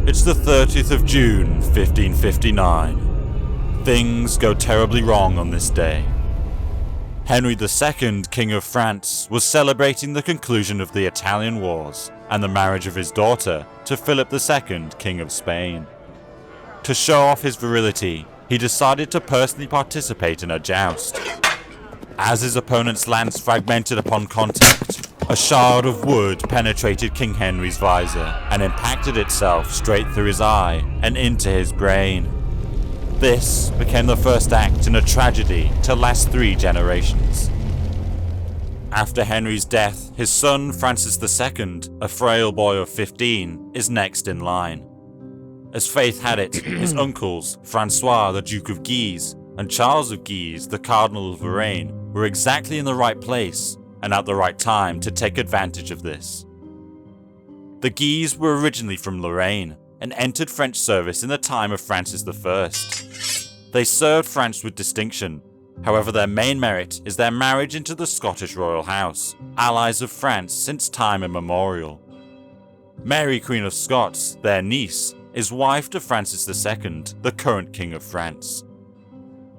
It's the 30th of June, 1559. Things go terribly wrong on this day. Henry II, King of France, was celebrating the conclusion of the Italian Wars and the marriage of his daughter to Philip II, King of Spain. To show off his virility, he decided to personally participate in a joust. As his opponent's lance fragmented upon contact, a shard of wood penetrated King Henry's visor and impacted itself straight through his eye and into his brain. This became the first act in a tragedy to last 3 generations. After Henry's death, his son Francis II, a frail boy of 15, is next in line. As fate had it, his uncles, Francois, the Duke of Guise, and Charles of Guise, the Cardinal of Lorraine, were exactly in the right place and at the right time to take advantage of this. The Guise were originally from Lorraine and entered French service in the time of Francis I. They served France with distinction. However, their main merit is their marriage into the Scottish royal house, allies of France since time immemorial. Mary, Queen of Scots, their niece, is wife to Francis II, the current King of France.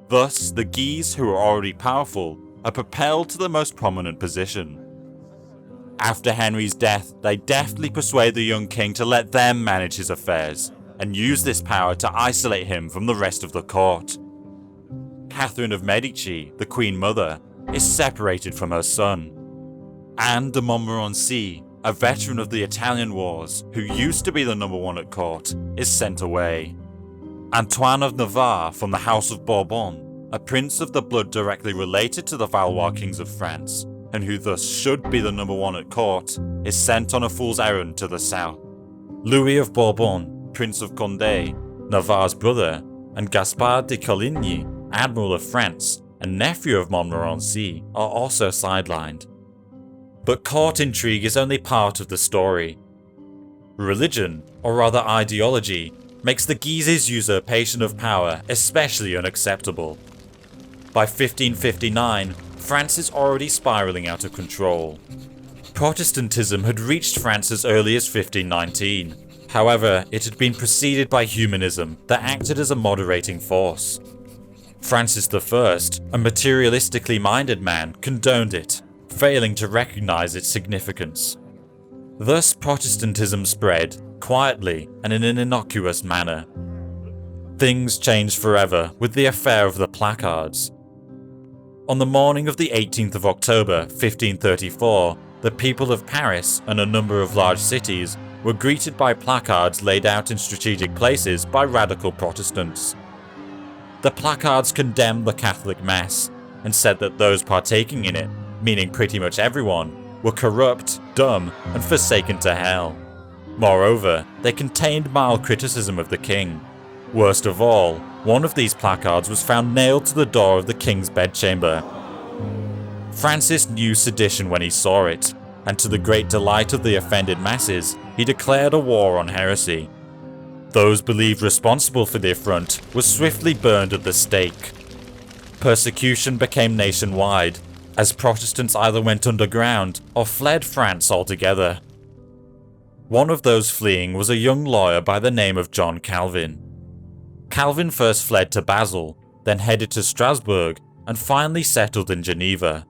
Thus, the Guise, who are already powerful, are propelled to the most prominent position. After Henry's death, they deftly persuade the young king to let them manage his affairs, and use this power to isolate him from the rest of the court. Catherine of Medici, the Queen Mother, is separated from her son. Anne de Montmorency, a veteran of the Italian Wars, who used to be the number 1 at court, is sent away. Antoine of Navarre from the House of Bourbon, a prince of the blood directly related to the Valois kings of France, and who thus should be the number 1 at court, is sent on a fool's errand to the south. Louis of Bourbon, Prince of Conde, Navarre's brother, and Gaspard de Coligny, Admiral of France, and nephew of Montmorency, are also sidelined. But court intrigue is only part of the story. Religion, or rather ideology, makes the Guises' usurpation of power especially unacceptable. By 1559, France is already spiraling out of control. Protestantism had reached France as early as 1519. However, it had been preceded by humanism that acted as a moderating force. Francis I, a materialistically minded man, condoned it, failing to recognize its significance. Thus, Protestantism spread, quietly and in an innocuous manner. Things changed forever with the affair of the placards. On the morning of the 18th of October, 1534, the people of Paris and a number of large cities were greeted by placards laid out in strategic places by radical Protestants. The placards condemned the Catholic Mass and said that those partaking in it, meaning pretty much everyone, were corrupt, dumb, and forsaken to hell. Moreover, they contained mild criticism of the king. Worst of all, one of these placards was found nailed to the door of the king's bedchamber. Francis knew sedition when he saw it, and to the great delight of the offended masses, he declared a war on heresy. Those believed responsible for the affront were swiftly burned at the stake. Persecution became nationwide, as Protestants either went underground or fled France altogether. One of those fleeing was a young lawyer by the name of John Calvin. Calvin first fled to Basel, then headed to Strasbourg, and finally settled in Geneva.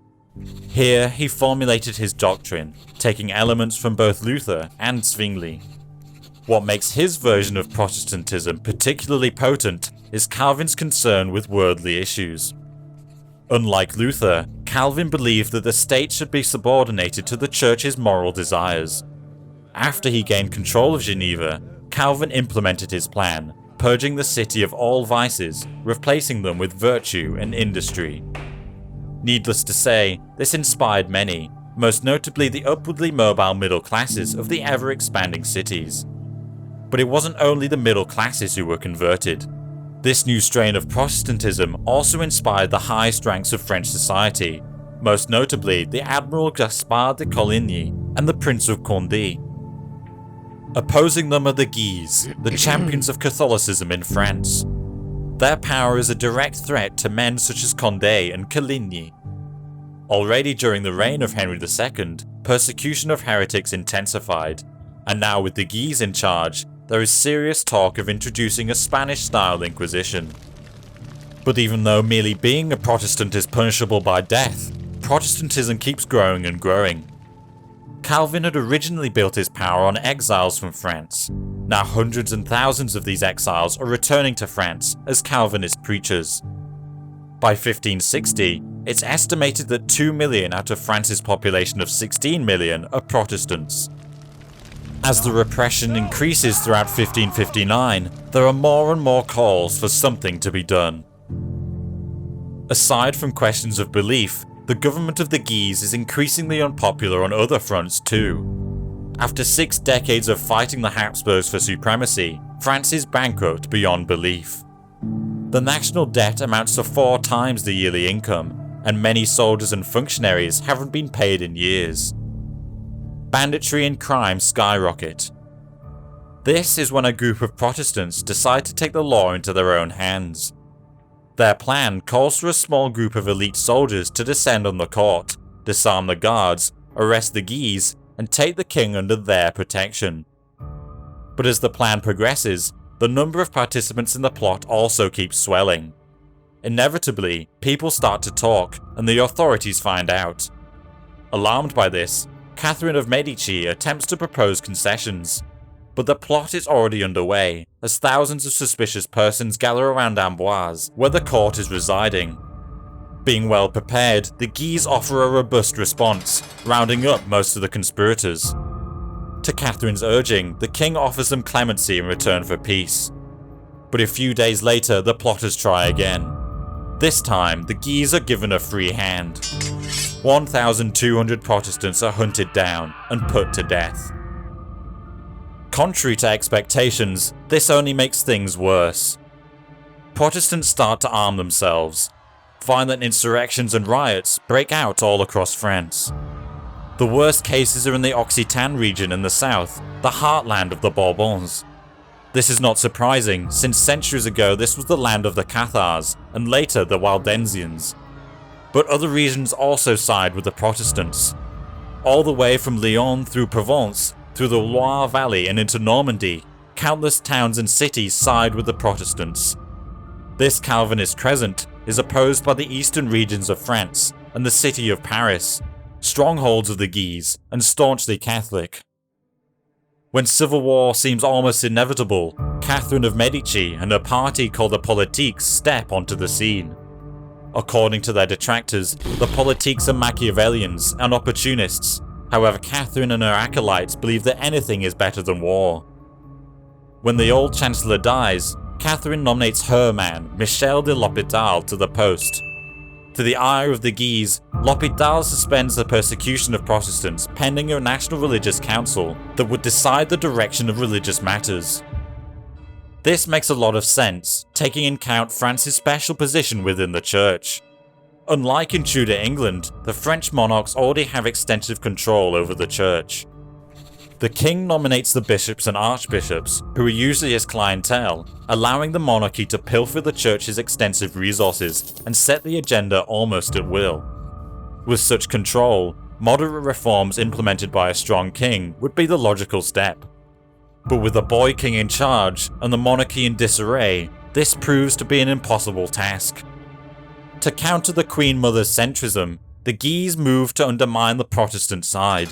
Here he formulated his doctrine, taking elements from both Luther and Zwingli. What makes his version of Protestantism particularly potent is Calvin's concern with worldly issues. Unlike Luther, Calvin believed that the state should be subordinated to the church's moral desires. After he gained control of Geneva, Calvin implemented his plan, purging the city of all vices, replacing them with virtue and industry. Needless to say, this inspired many, most notably the upwardly mobile middle classes of the ever-expanding cities. But it wasn't only the middle classes who were converted. This new strain of Protestantism also inspired the highest ranks of French society, most notably the Admiral Gaspard de Coligny and the Prince of Conde. Opposing them are the Guise, the champions of Catholicism in France. Their power is a direct threat to men such as Conde and Coligny. Already during the reign of Henry II, persecution of heretics intensified, and now with the Guise in charge, there is serious talk of introducing a Spanish-style Inquisition. But even though merely being a Protestant is punishable by death, Protestantism keeps growing and growing. Calvin had originally built his power on exiles from France. Now hundreds and thousands of these exiles are returning to France as Calvinist preachers. By 1560, it's estimated that 2 million out of France's population of 16 million are Protestants. As the repression increases throughout 1559, there are more and more calls for something to be done. Aside from questions of belief, the government of the Guise is increasingly unpopular on other fronts too. After 6 decades of fighting the Habsburgs for supremacy, France is bankrupt beyond belief. The national debt amounts to 4 times the yearly income, and many soldiers and functionaries haven't been paid in years. Banditry and crime skyrocket. This is when a group of Protestants decide to take the law into their own hands. Their plan calls for a small group of elite soldiers to descend on the court, disarm the guards, arrest the Guise, and take the king under their protection. But as the plan progresses, the number of participants in the plot also keeps swelling. Inevitably, people start to talk, and the authorities find out. Alarmed by this, Catherine of Medici attempts to propose concessions. But the plot is already underway, as thousands of suspicious persons gather around Amboise, where the court is residing. Being well prepared, the Guise offer a robust response, rounding up most of the conspirators. To Catherine's urging, the king offers them clemency in return for peace. But a few days later, the plotters try again. This time, the Guise are given a free hand. 1,200 Protestants are hunted down and put to death. Contrary to expectations, this only makes things worse. Protestants start to arm themselves. Violent insurrections and riots break out all across France. The worst cases are in the Occitan region in the south, the heartland of the Bourbons. This is not surprising, since centuries ago this was the land of the Cathars, and later the Waldensians. But other regions also side with the Protestants. All the way from Lyon through Provence, through the Loire Valley and into Normandy, countless towns and cities side with the Protestants. This Calvinist crescent is opposed by the eastern regions of France and the city of Paris, strongholds of the Guise and staunchly Catholic. When civil war seems almost inevitable, Catherine of Medici and her party called the Politiques step onto the scene. According to their detractors, the Politiques are Machiavellians and opportunists. However, Catherine and her acolytes believe that anything is better than war. When the old chancellor dies, Catherine nominates her man, Michel de l'Hôpital, to the post. To the ire of the Guise, l'Hôpital suspends the persecution of Protestants pending a national religious council that would decide the direction of religious matters. This makes a lot of sense, taking into account France's special position within the church. Unlike in Tudor England, the French monarchs already have extensive control over the church. The king nominates the bishops and archbishops, who are usually his clientele, allowing the monarchy to pilfer the church's extensive resources and set the agenda almost at will. With such control, moderate reforms implemented by a strong king would be the logical step. But with a boy king in charge and the monarchy in disarray, this proves to be an impossible task. To counter the Queen Mother's centrism, the Guise moved to undermine the Protestant side.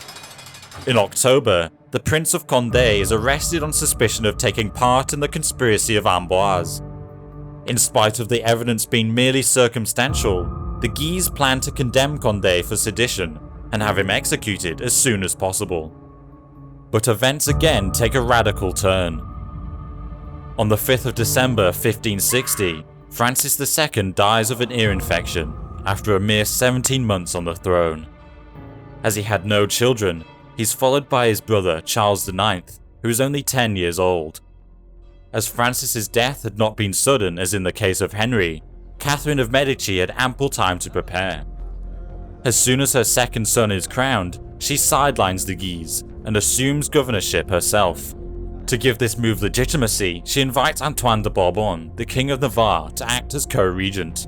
In October, the Prince of Conde is arrested on suspicion of taking part in the conspiracy of Amboise. In spite of the evidence being merely circumstantial, the Guise plan to condemn Conde for sedition and have him executed as soon as possible. But events again take a radical turn. On the 5th of December 1560, Francis II dies of an ear infection after a mere 17 months on the throne. As he had no children, he's followed by his brother Charles IX, who is only 10 years old. As Francis's death had not been sudden as in the case of Henry, Catherine of Medici had ample time to prepare. As soon as her second son is crowned, she sidelines the Guise and assumes governorship herself. To give this move legitimacy, she invites Antoine de Bourbon, the King of Navarre, to act as co-regent.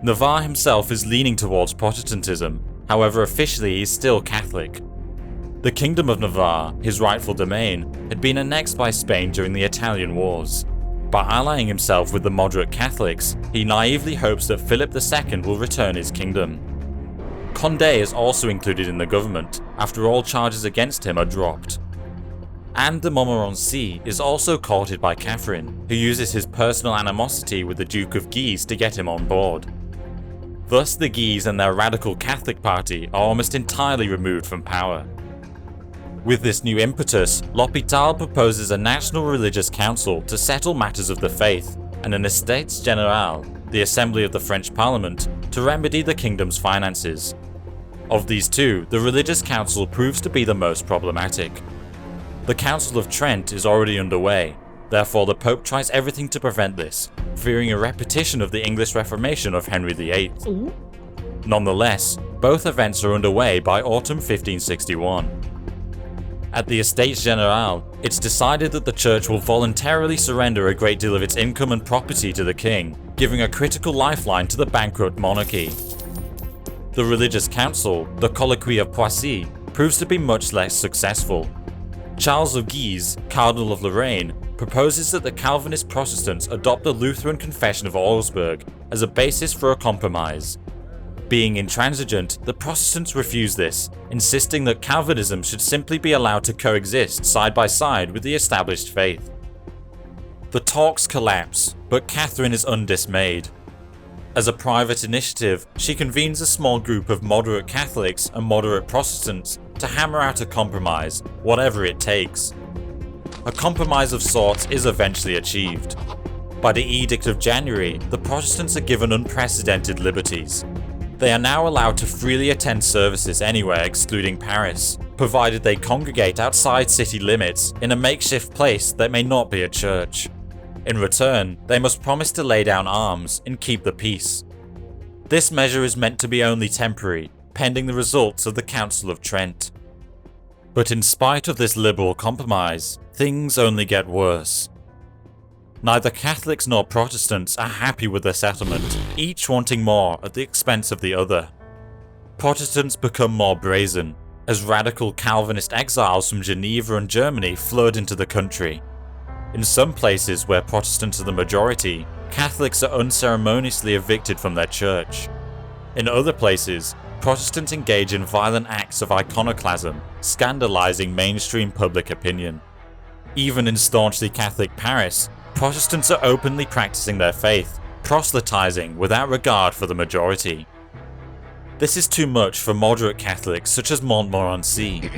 Navarre himself is leaning towards Protestantism, however officially he is still Catholic. The Kingdom of Navarre, his rightful domain, had been annexed by Spain during the Italian Wars. By allying himself with the moderate Catholics, he naively hopes that Philip II will return his kingdom. Conde is also included in the government, after all charges against him are dropped. Anne de Montmorency is also courted by Catherine, who uses his personal animosity with the Duke of Guise to get him on board. Thus the Guise and their radical Catholic party are almost entirely removed from power. With this new impetus, L'Hôpital proposes a national religious council to settle matters of the faith, and an Estates Générales, the assembly of the French Parliament, to remedy the kingdom's finances. Of these two, the religious council proves to be the most problematic. The Council of Trent is already underway, therefore the Pope tries everything to prevent this, fearing a repetition of the English Reformation of Henry VIII. Nonetheless, both events are underway by autumn 1561. At the Estates Générales, it's decided that the church will voluntarily surrender a great deal of its income and property to the king, giving a critical lifeline to the bankrupt monarchy. The religious council, the Colloquy of Poissy, proves to be much less successful. Charles of Guise, Cardinal of Lorraine, proposes that the Calvinist Protestants adopt the Lutheran Confession of Augsburg as a basis for a compromise. Being intransigent, the Protestants refuse this, insisting that Calvinism should simply be allowed to coexist side by side with the established faith. The talks collapse, but Catherine is undismayed. As a private initiative, she convenes a small group of moderate Catholics and moderate Protestants to hammer out a compromise, whatever it takes. A compromise of sorts is eventually achieved. By the Edict of January, the Protestants are given unprecedented liberties. They are now allowed to freely attend services anywhere excluding Paris, provided they congregate outside city limits in a makeshift place that may not be a church. In return, they must promise to lay down arms and keep the peace. This measure is meant to be only temporary, pending the results of the Council of Trent. But in spite of this liberal compromise, things only get worse. Neither Catholics nor Protestants are happy with their settlement, each wanting more at the expense of the other. Protestants become more brazen, as radical Calvinist exiles from Geneva and Germany flood into the country. In some places where Protestants are the majority, Catholics are unceremoniously evicted from their church. In other places, Protestants engage in violent acts of iconoclasm, scandalizing mainstream public opinion. Even in staunchly Catholic Paris, Protestants are openly practicing their faith, proselytizing without regard for the majority. This is too much for moderate Catholics such as Montmorency.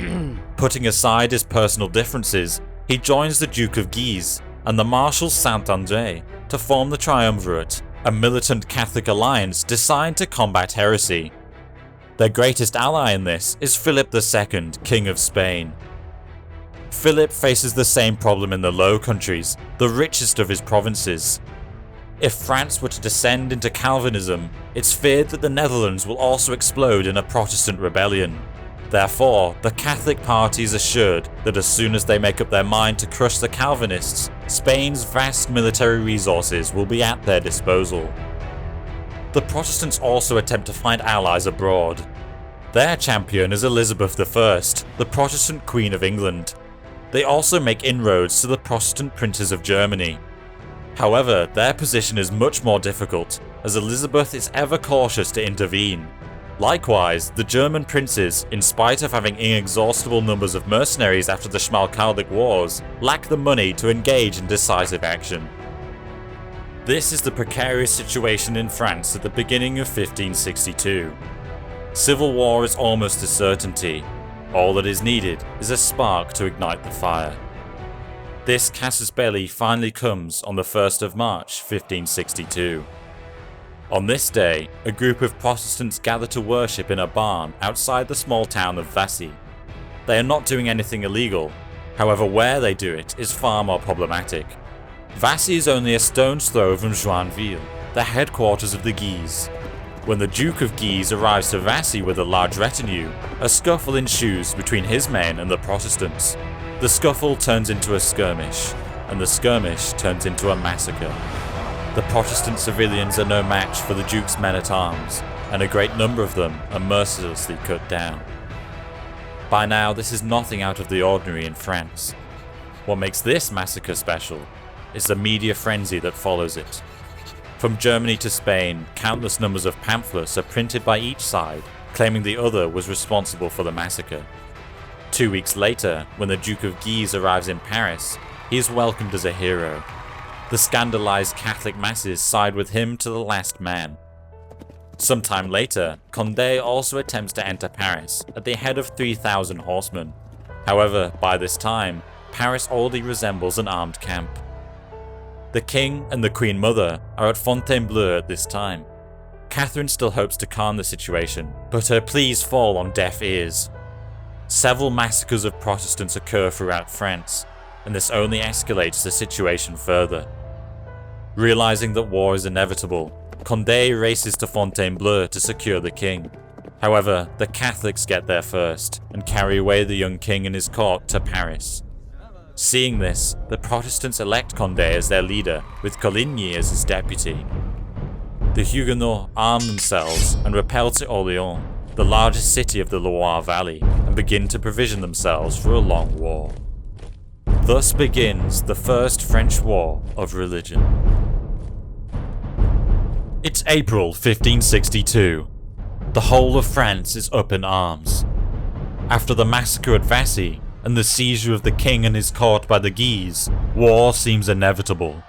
Putting aside his personal differences, he joins the Duke of Guise and the Marshal Saint-André to form the Triumvirate, a militant Catholic alliance designed to combat heresy. Their greatest ally in this is Philip II, King of Spain. Philip faces the same problem in the Low Countries, the richest of his provinces. If France were to descend into Calvinism, it's feared that the Netherlands will also explode in a Protestant rebellion. Therefore, the Catholic party is assured that as soon as they make up their mind to crush the Calvinists, Spain's vast military resources will be at their disposal. The Protestants also attempt to find allies abroad. Their champion is Elizabeth I, the Protestant Queen of England. They also make inroads to the Protestant princes of Germany. However, their position is much more difficult, as Elizabeth is ever cautious to intervene. Likewise, the German princes, in spite of having inexhaustible numbers of mercenaries after the Schmalkaldic Wars, lack the money to engage in decisive action. This is the precarious situation in France at the beginning of 1562. Civil war is almost a certainty. All that is needed is a spark to ignite the fire. This casus belli finally comes on the 1st of March 1562. On this day, a group of Protestants gather to worship in a barn outside the small town of Vassy. They are not doing anything illegal, however where they do it is far more problematic. Vassy is only a stone's throw from Joinville, the headquarters of the Guise. When the Duke of Guise arrives to Vassy with a large retinue, a scuffle ensues between his men and the Protestants. The scuffle turns into a skirmish, and the skirmish turns into a massacre. The Protestant civilians are no match for the Duke's men-at-arms, and a great number of them are mercilessly cut down. By now, this is nothing out of the ordinary in France. What makes this massacre special is the media frenzy that follows it. From Germany to Spain, countless numbers of pamphlets are printed by each side, claiming the other was responsible for the massacre. 2 weeks later, when the Duke of Guise arrives in Paris, he is welcomed as a hero. The scandalized Catholic masses side with him to the last man. Sometime later, Conde also attempts to enter Paris at the head of 3,000 horsemen. However, by this time, Paris already resembles an armed camp. The king and the queen mother are at Fontainebleau at this time. Catherine still hopes to calm the situation, but her pleas fall on deaf ears. Several massacres of Protestants occur throughout France, and this only escalates the situation further. Realizing that war is inevitable, Conde races to Fontainebleau to secure the king. However, the Catholics get there first and carry away the young king and his court to Paris. Seeing this, the Protestants elect Conde as their leader, with Coligny as his deputy. The Huguenots arm themselves and repel to Orléans, the largest city of the Loire Valley, and begin to provision themselves for a long war. Thus begins the First French War of Religion. It's April 1562. The whole of France is up in arms. After the massacre at Vassy and the seizure of the king and his court by the Guise, war seems inevitable.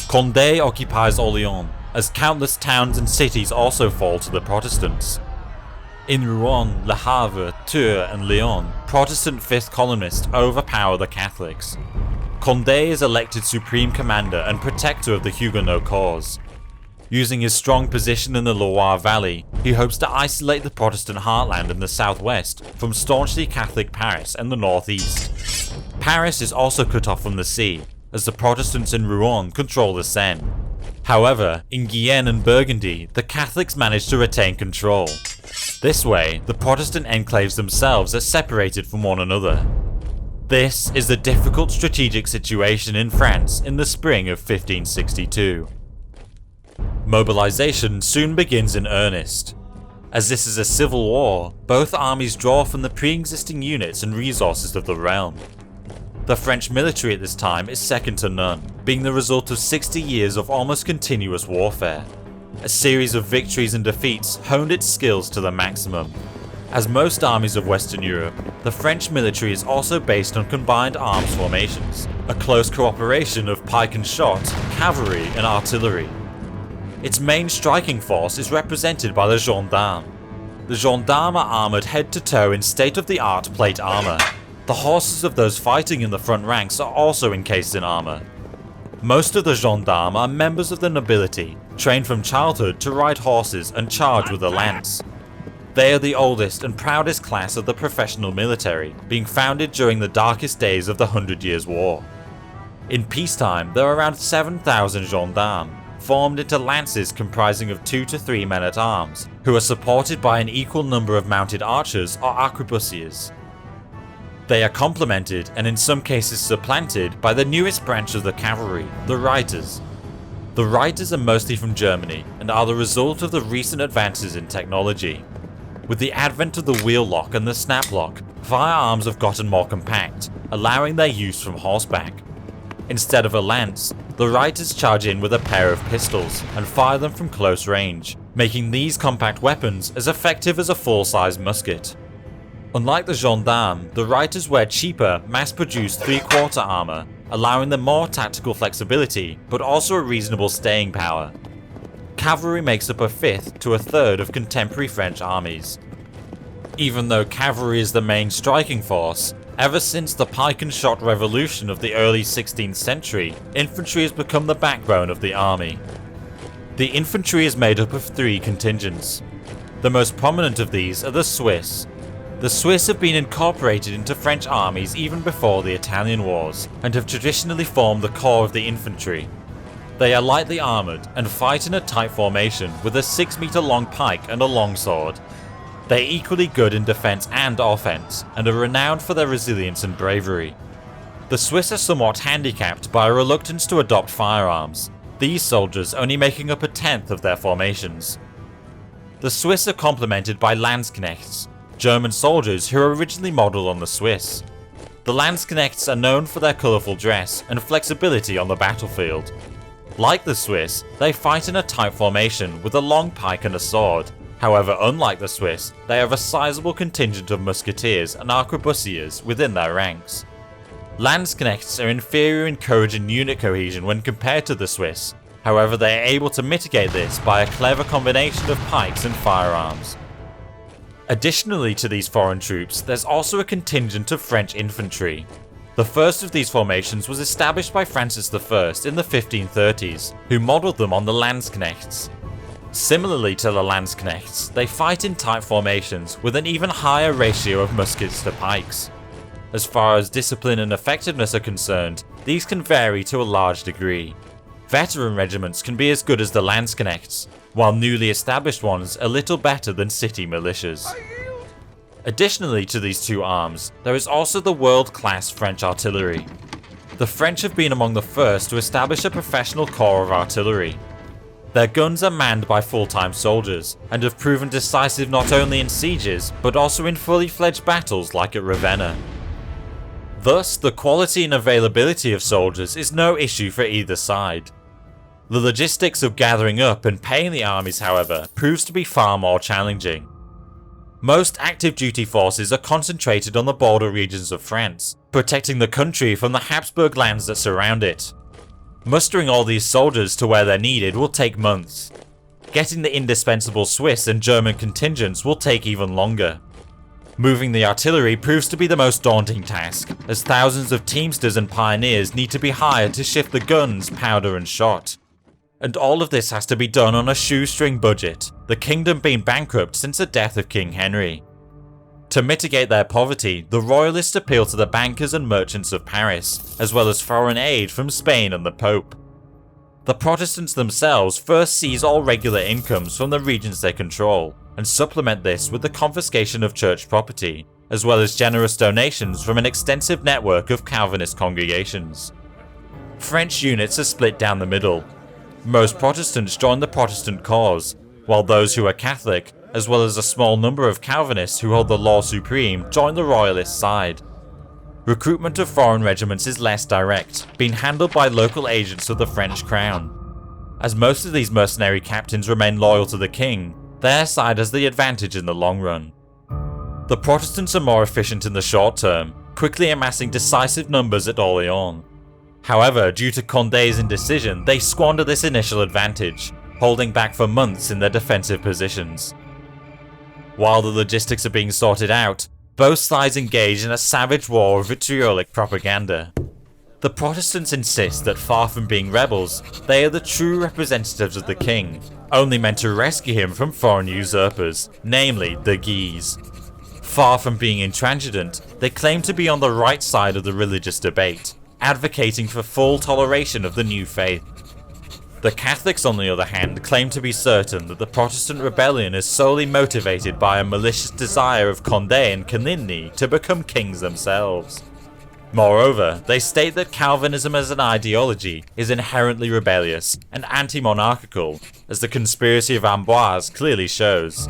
Conde occupies Orléans, as countless towns and cities also fall to the Protestants. In Rouen, Le Havre, Tours and Lyon, Protestant fifth columnists overpower the Catholics. Conde is elected supreme commander and protector of the Huguenot cause. Using his strong position in the Loire Valley, he hopes to isolate the Protestant heartland in the southwest from staunchly Catholic Paris and the northeast. Paris is also cut off from the sea, as the Protestants in Rouen control the Seine. However, in Guyenne and Burgundy, the Catholics manage to retain control. This way, the Protestant enclaves themselves are separated from one another. This is the difficult strategic situation in France in the spring of 1562. Mobilization soon begins in earnest. As this is a civil war, both armies draw from the pre-existing units and resources of the realm. The French military at this time is second to none, being the result of 60 years of almost continuous warfare. A series of victories and defeats honed its skills to the maximum. As most armies of Western Europe, the French military is also based on combined arms formations, a close cooperation of pike and shot, cavalry and artillery. Its main striking force is represented by the gendarmes. The gendarmes are armoured head to toe in state-of-the-art plate armour. The horses of those fighting in the front ranks are also encased in armour. Most of the gendarmes are members of the nobility, trained from childhood to ride horses and charge with a lance. They are the oldest and proudest class of the professional military, being founded during the darkest days of the 100 Years' War. In peacetime, there are around 7,000 gendarmes, formed into lances comprising of 2 to 3 men-at-arms, who are supported by an equal number of mounted archers or arquebusiers. They are complemented, and in some cases supplanted, by the newest branch of the cavalry, the reiters. The reiters are mostly from Germany, and are the result of the recent advances in technology. With the advent of the wheel lock and the snap lock, firearms have gotten more compact, allowing their use from horseback. Instead of a lance, the reiters charge in with a pair of pistols and fire them from close range, making these compact weapons as effective as a full-size musket. Unlike the gendarmes, the reiters wear cheaper, mass-produced three-quarter armour, allowing them more tactical flexibility, but also a reasonable staying power. Cavalry makes up a fifth to a third of contemporary French armies. Even though cavalry is the main striking force, ever since the pike and shot revolution of the early 16th century, infantry has become the backbone of the army. The infantry is made up of 3 contingents. The most prominent of these are the Swiss. The Swiss have been incorporated into French armies even before the Italian Wars, and have traditionally formed the core of the infantry. They are lightly armoured and fight in a tight formation with a 6-meter long pike and a longsword. They are equally good in defense and offense, and are renowned for their resilience and bravery. The Swiss are somewhat handicapped by a reluctance to adopt firearms, these soldiers only making up a tenth of their formations. The Swiss are complemented by Landsknechts. German soldiers who are originally modelled on the Swiss. The Landsknechts are known for their colourful dress and flexibility on the battlefield. Like the Swiss, they fight in a tight formation with a long pike and a sword. However, unlike the Swiss, they have a sizable contingent of musketeers and arquebusiers within their ranks. Landsknechts are inferior in courage and unit cohesion when compared to the Swiss. However, they are able to mitigate this by a clever combination of pikes and firearms. Additionally to these foreign troops, there's also a contingent of French infantry. The first of these formations was established by Francis I in the 1530s, who modelled them on the Landsknechts. Similarly to the Landsknechts, they fight in tight formations with an even higher ratio of muskets to pikes. As far as discipline and effectiveness are concerned, these can vary to a large degree. Veteran regiments can be as good as the Landsknechts, while newly established ones a little better than city militias. Additionally to these two arms, there is also the world-class French artillery. The French have been among the first to establish a professional corps of artillery. Their guns are manned by full-time soldiers, and have proven decisive not only in sieges, but also in fully fledged battles like at Ravenna. Thus, the quality and availability of soldiers is no issue for either side. The logistics of gathering up and paying the armies, however, proves to be far more challenging. Most active duty forces are concentrated on the border regions of France, protecting the country from the Habsburg lands that surround it. Mustering all these soldiers to where they're needed will take months. Getting the indispensable Swiss and German contingents will take even longer. Moving the artillery proves to be the most daunting task, as thousands of teamsters and pioneers need to be hired to shift the guns, powder and shot. And all of this has to be done on a shoestring budget, the kingdom being bankrupt since the death of King Henry. To mitigate their poverty, the royalists appeal to the bankers and merchants of Paris, as well as foreign aid from Spain and the Pope. The Protestants themselves first seize all regular incomes from the regions they control, and supplement this with the confiscation of church property, as well as generous donations from an extensive network of Calvinist congregations. French units are split down the middle. Most Protestants join the Protestant cause, while those who are Catholic, as well as a small number of Calvinists who hold the law supreme, join the royalist side. Recruitment of foreign regiments is less direct, being handled by local agents of the French crown. As most of these mercenary captains remain loyal to the king, their side has the advantage in the long run. The Protestants are more efficient in the short term, quickly amassing decisive numbers at Orléans. However, due to Conde's indecision, they squander this initial advantage, holding back for months in their defensive positions. While the logistics are being sorted out, both sides engage in a savage war of vitriolic propaganda. The Protestants insist that far from being rebels, they are the true representatives of the king, only meant to rescue him from foreign usurpers, namely the Guise. Far from being intransigent, they claim to be on the right side of the religious debate, advocating for full toleration of the new faith. The Catholics, on the other hand, claim to be certain that the Protestant rebellion is solely motivated by a malicious desire of Conde and Coligny to become kings themselves. Moreover, they state that Calvinism as an ideology is inherently rebellious and anti-monarchical, as the conspiracy of Amboise clearly shows.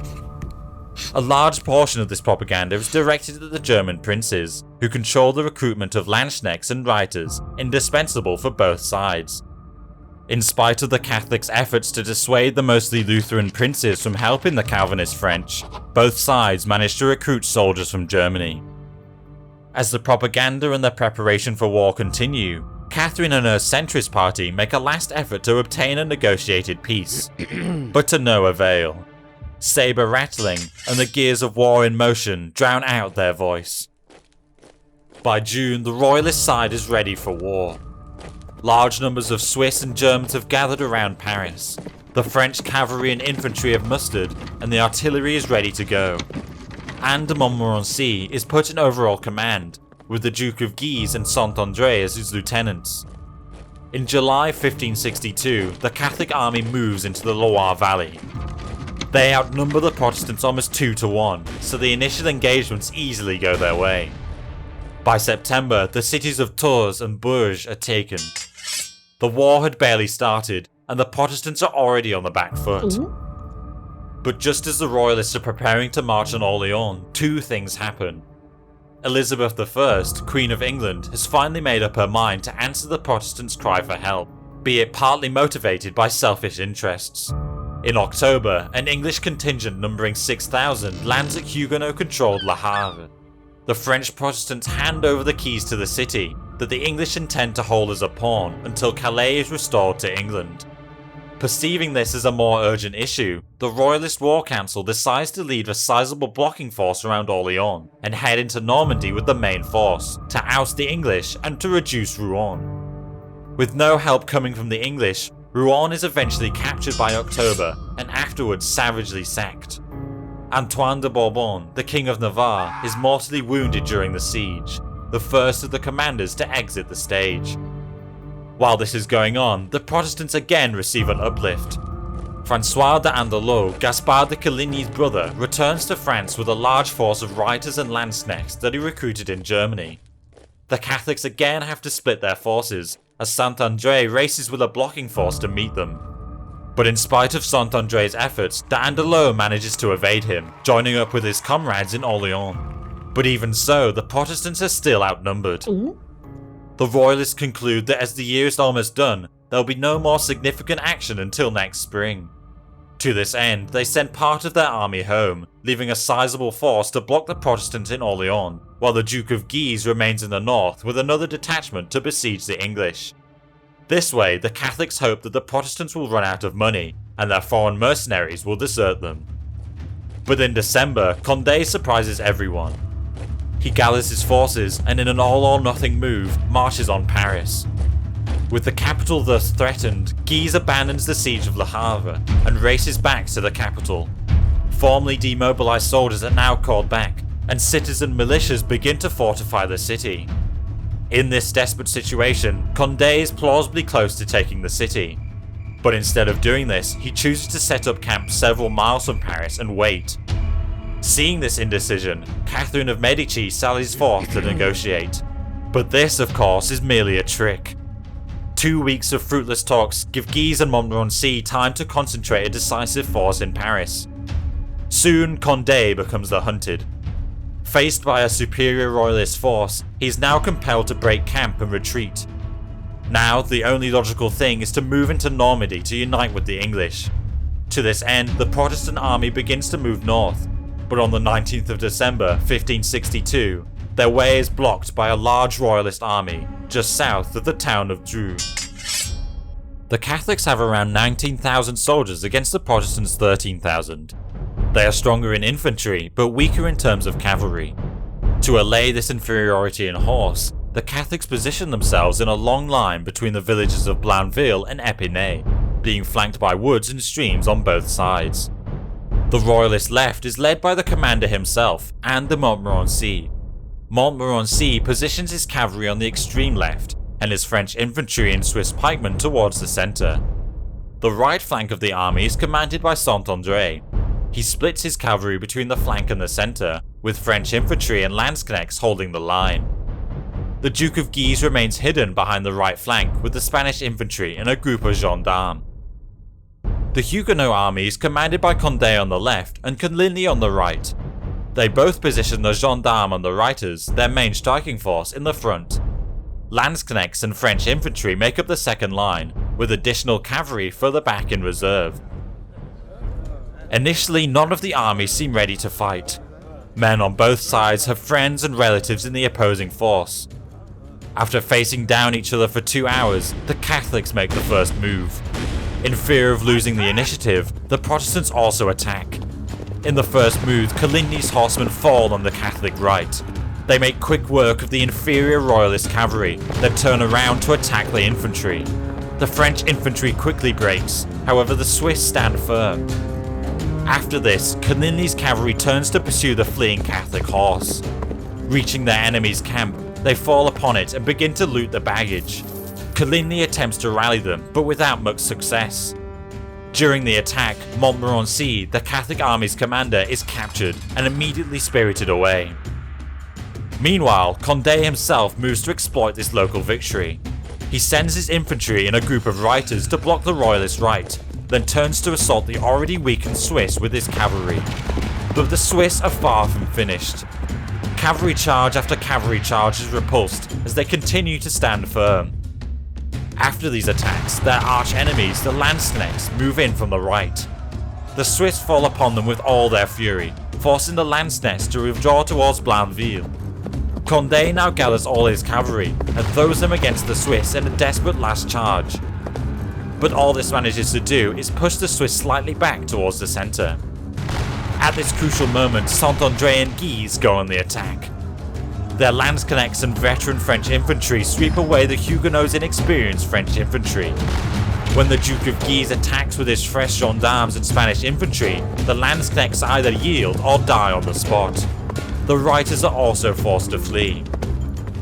A large portion of this propaganda is directed at the German princes, who control the recruitment of Landsknechts and reiters, indispensable for both sides. In spite of the Catholics' efforts to dissuade the mostly Lutheran princes from helping the Calvinist French, both sides managed to recruit soldiers from Germany. As the propaganda and the preparation for war continue, Catherine and her centrist party make a last effort to obtain a negotiated peace, but to no avail. Saber rattling and the gears of war in motion drown out their voice. By June, the royalist side is ready for war. Large numbers of Swiss and Germans have gathered around Paris. The French cavalry and infantry have mustered, and the artillery is ready to go. Anne de Montmorency is put in overall command, with the Duke of Guise and Saint-André as his lieutenants. In July 1562, the Catholic army moves into the Loire Valley. They outnumber the Protestants almost 2-1, so the initial engagements easily go their way. By September, the cities of Tours and Bourges are taken. The war had barely started, and the Protestants are already on the back foot. But just as the royalists are preparing to march on Orleans, two things happen. Elizabeth I, Queen of England, has finally made up her mind to answer the Protestants' cry for help, be it partly motivated by selfish interests. In October, an English contingent numbering 6,000 lands at Huguenot-controlled Le Havre. The French Protestants hand over the keys to the city that the English intend to hold as a pawn until Calais is restored to England. Perceiving this as a more urgent issue, the Royalist War Council decides to lead a sizable blocking force around Orleans and head into Normandy with the main force, to oust the English and to reduce Rouen. With no help coming from the English, Rouen is eventually captured by October and afterwards savagely sacked. Antoine de Bourbon, the King of Navarre, is mortally wounded during the siege, the first of the commanders to exit the stage. While this is going on, the Protestants again receive an uplift. François d'Andelot, Gaspard de Coligny's brother, returns to France with a large force of rioters and landsknechts that he recruited in Germany. The Catholics again have to split their forces, as Saint-André races with a blocking force to meet them. But in spite of Saint-André's efforts, d'Andelot manages to evade him, joining up with his comrades in Orleans. But even so, the Protestants are still outnumbered. The Royalists conclude that as the year is almost done, there will be no more significant action until next spring. To this end, they send part of their army home, leaving a sizable force to block the Protestants in Orleans, while the Duke of Guise remains in the north with another detachment to besiege the English. This way, the Catholics hope that the Protestants will run out of money, and their foreign mercenaries will desert them. But in December, Conde surprises everyone. He gathers his forces and in an all-or-nothing move, marches on Paris. With the capital thus threatened, Guise abandons the siege of Le Havre and races back to the capital. Formerly demobilized soldiers are now called back, and citizen militias begin to fortify the city. In this desperate situation, Conde is plausibly close to taking the city. But instead of doing this, he chooses to set up camp several miles from Paris and wait. Seeing this indecision, Catherine of Medici sallies forth to negotiate. But this, of course, is merely a trick. 2 weeks of fruitless talks give Guise and Montmorency time to concentrate a decisive force in Paris. Soon, Conde becomes the hunted. Faced by a superior royalist force, he is now compelled to break camp and retreat. Now, the only logical thing is to move into Normandy to unite with the English. To this end, the Protestant army begins to move north. But on the 19th of December 1562, their way is blocked by a large royalist army just south of the town of Dreux. The Catholics have around 19,000 soldiers against the Protestants' 13,000. They are stronger in infantry, but weaker in terms of cavalry. To allay this inferiority in horse, the Catholics position themselves in a long line between the villages of Blainville and Epinay, being flanked by woods and streams on both sides. The royalist left is led by the commander himself, Anne de Montmorency. Montmorency positions his cavalry on the extreme left, and his French infantry and Swiss pikemen towards the centre. The right flank of the army is commanded by Saint-André. He splits his cavalry between the flank and the centre, with French infantry and landsknechts holding the line. The Duke of Guise remains hidden behind the right flank with the Spanish infantry and a group of gendarmes. The Huguenot army is commanded by Conde on the left and Coligny on the right. They both position the gendarmes and the reiters, their main striking force, in the front. Landsknechts and French infantry make up the second line, with additional cavalry further back in reserve. Initially, none of the armies seem ready to fight. Men on both sides have friends and relatives in the opposing force. After facing down each other for 2 hours, the Catholics make the first move. In fear of losing the initiative, the Protestants also attack. In the first move, Coligny's horsemen fall on the Catholic right. They make quick work of the inferior royalist cavalry, then turn around to attack the infantry. The French infantry quickly breaks, however the Swiss stand firm. After this, Coligny's cavalry turns to pursue the fleeing Catholic horse. Reaching their enemy's camp, they fall upon it and begin to loot the baggage. Coligny attempts to rally them, but without much success. During the attack, Montmorency, the Catholic army's commander, is captured and immediately spirited away. Meanwhile, Conde himself moves to exploit this local victory. He sends his infantry and a group of reiters to block the royalist right, then turns to assault the already weakened Swiss with his cavalry. But the Swiss are far from finished. Cavalry charge after cavalry charge is repulsed as they continue to stand firm. After these attacks, their arch enemies, the Landsknechts, move in from the right. The Swiss fall upon them with all their fury, forcing the Landsknechts to withdraw towards Blainville. Conde now gathers all his cavalry and throws them against the Swiss in a desperate last charge. But all this manages to do is push the Swiss slightly back towards the centre. At this crucial moment, Saint-André and Guise go on the attack. Their Landsknechts and veteran French infantry sweep away the Huguenots' inexperienced French infantry. When the Duke of Guise attacks with his fresh gendarmes and Spanish infantry, the Landsknechts either yield or die on the spot. The Reiters are also forced to flee.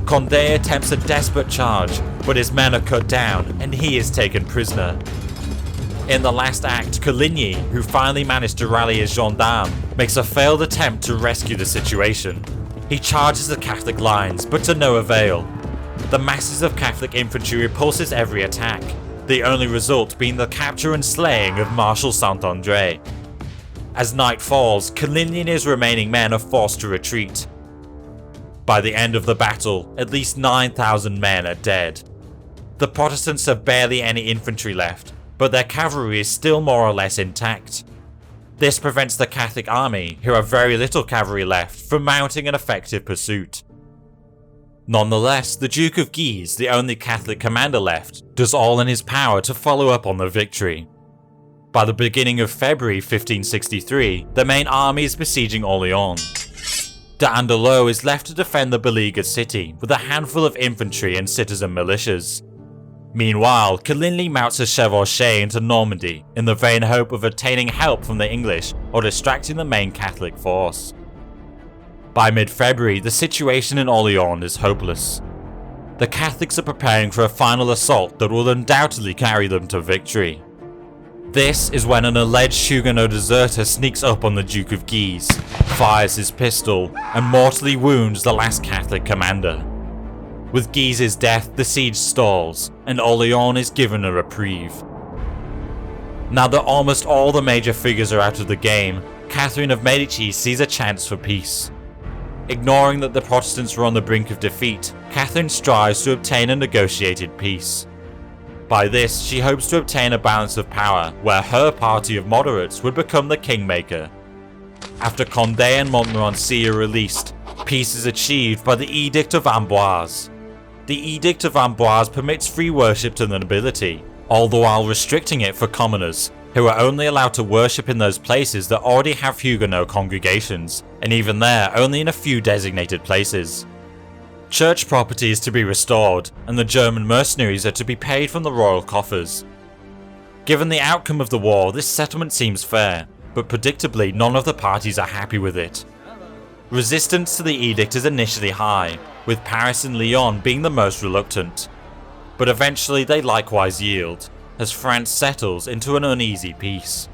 Conde attempts a desperate charge, but his men are cut down and he is taken prisoner. In the last act, Coligny, who finally managed to rally his gendarmes, makes a failed attempt to rescue the situation. He charges the Catholic lines, but to no avail. The masses of Catholic infantry repulses every attack, the only result being the capture and slaying of Marshal Saint-André. As night falls, Coligny and his remaining men are forced to retreat. By the end of the battle, at least 9,000 men are dead. The Protestants have barely any infantry left, but their cavalry is still more or less intact. This prevents the Catholic army, who have very little cavalry left, from mounting an effective pursuit. Nonetheless, the Duke of Guise, the only Catholic commander left, does all in his power to follow up on the victory. By the beginning of February 1563, the main army is besieging Orléans. D'Andelot is left to defend the beleaguered city with a handful of infantry and citizen militias. Meanwhile, Coligny mounts a chevauchée into Normandy in the vain hope of obtaining help from the English or distracting the main Catholic force. By mid-February, the situation in Orléans is hopeless. The Catholics are preparing for a final assault that will undoubtedly carry them to victory. This is when an alleged Huguenot deserter sneaks up on the Duke of Guise, fires his pistol, and mortally wounds the last Catholic commander. With Guise's death, the siege stalls, and Orléans is given a reprieve. Now that almost all the major figures are out of the game, Catherine of Medici sees a chance for peace. Ignoring that the Protestants were on the brink of defeat, Catherine strives to obtain a negotiated peace. By this, she hopes to obtain a balance of power, where her party of moderates would become the kingmaker. After Conde and Montmorency are released, peace is achieved by the Edict of Amboise. The Edict of Amboise permits free worship to the nobility, all the while restricting it for commoners, who are only allowed to worship in those places that already have Huguenot congregations, and even there only in a few designated places. Church property is to be restored, and the German mercenaries are to be paid from the royal coffers. Given the outcome of the war, this settlement seems fair, but predictably none of the parties are happy with it. Resistance to the edict is initially high, with Paris and Lyon being the most reluctant. But eventually they likewise yield, as France settles into an uneasy peace.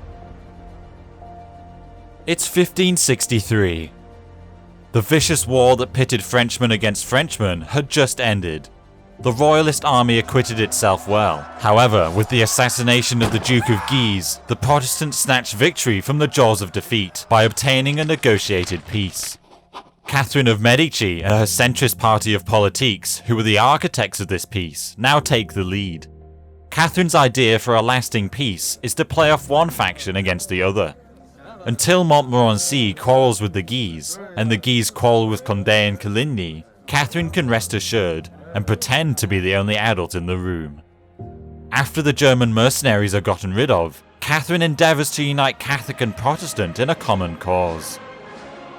It's 1563. The vicious war that pitted Frenchmen against Frenchmen had just ended. The royalist army acquitted itself well. However, with the assassination of the Duke of Guise, the Protestants snatched victory from the jaws of defeat by obtaining a negotiated peace. Catherine of Medici and her centrist party of Politiques, who were the architects of this peace, now take the lead. Catherine's idea for a lasting peace is to play off one faction against the other. Until Montmorency quarrels with the Guise, and the Guise quarrel with Conde and Coligny, Catherine can rest assured and pretend to be the only adult in the room. After the German mercenaries are gotten rid of, Catherine endeavours to unite Catholic and Protestant in a common cause.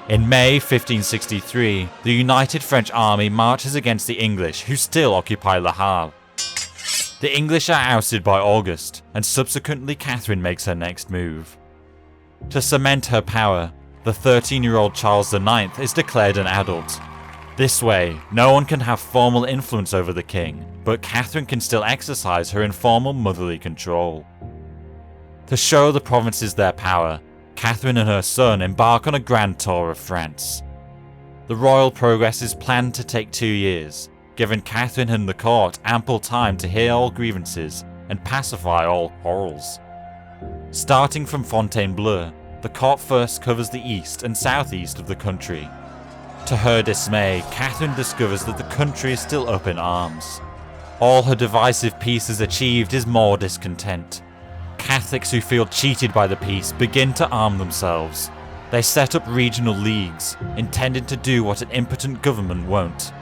In May 1563, the united French army marches against the English, who still occupy Le Havre. The English are ousted by August, and subsequently Catherine makes her next move. To cement her power, the 13-year-old Charles IX is declared an adult. This way, no one can have formal influence over the king, but Catherine can still exercise her informal motherly control. To show the provinces their power, Catherine and her son embark on a grand tour of France. The royal progress is planned to take 2 years, giving Catherine and the court ample time to hear all grievances and pacify all quarrels. Starting from Fontainebleau, the court first covers the east and southeast of the country. To her dismay, Catherine discovers that the country is still up in arms. All her divisive peace has achieved is more discontent. Catholics who feel cheated by the peace begin to arm themselves. They set up regional leagues, intended to do what an impotent government won't.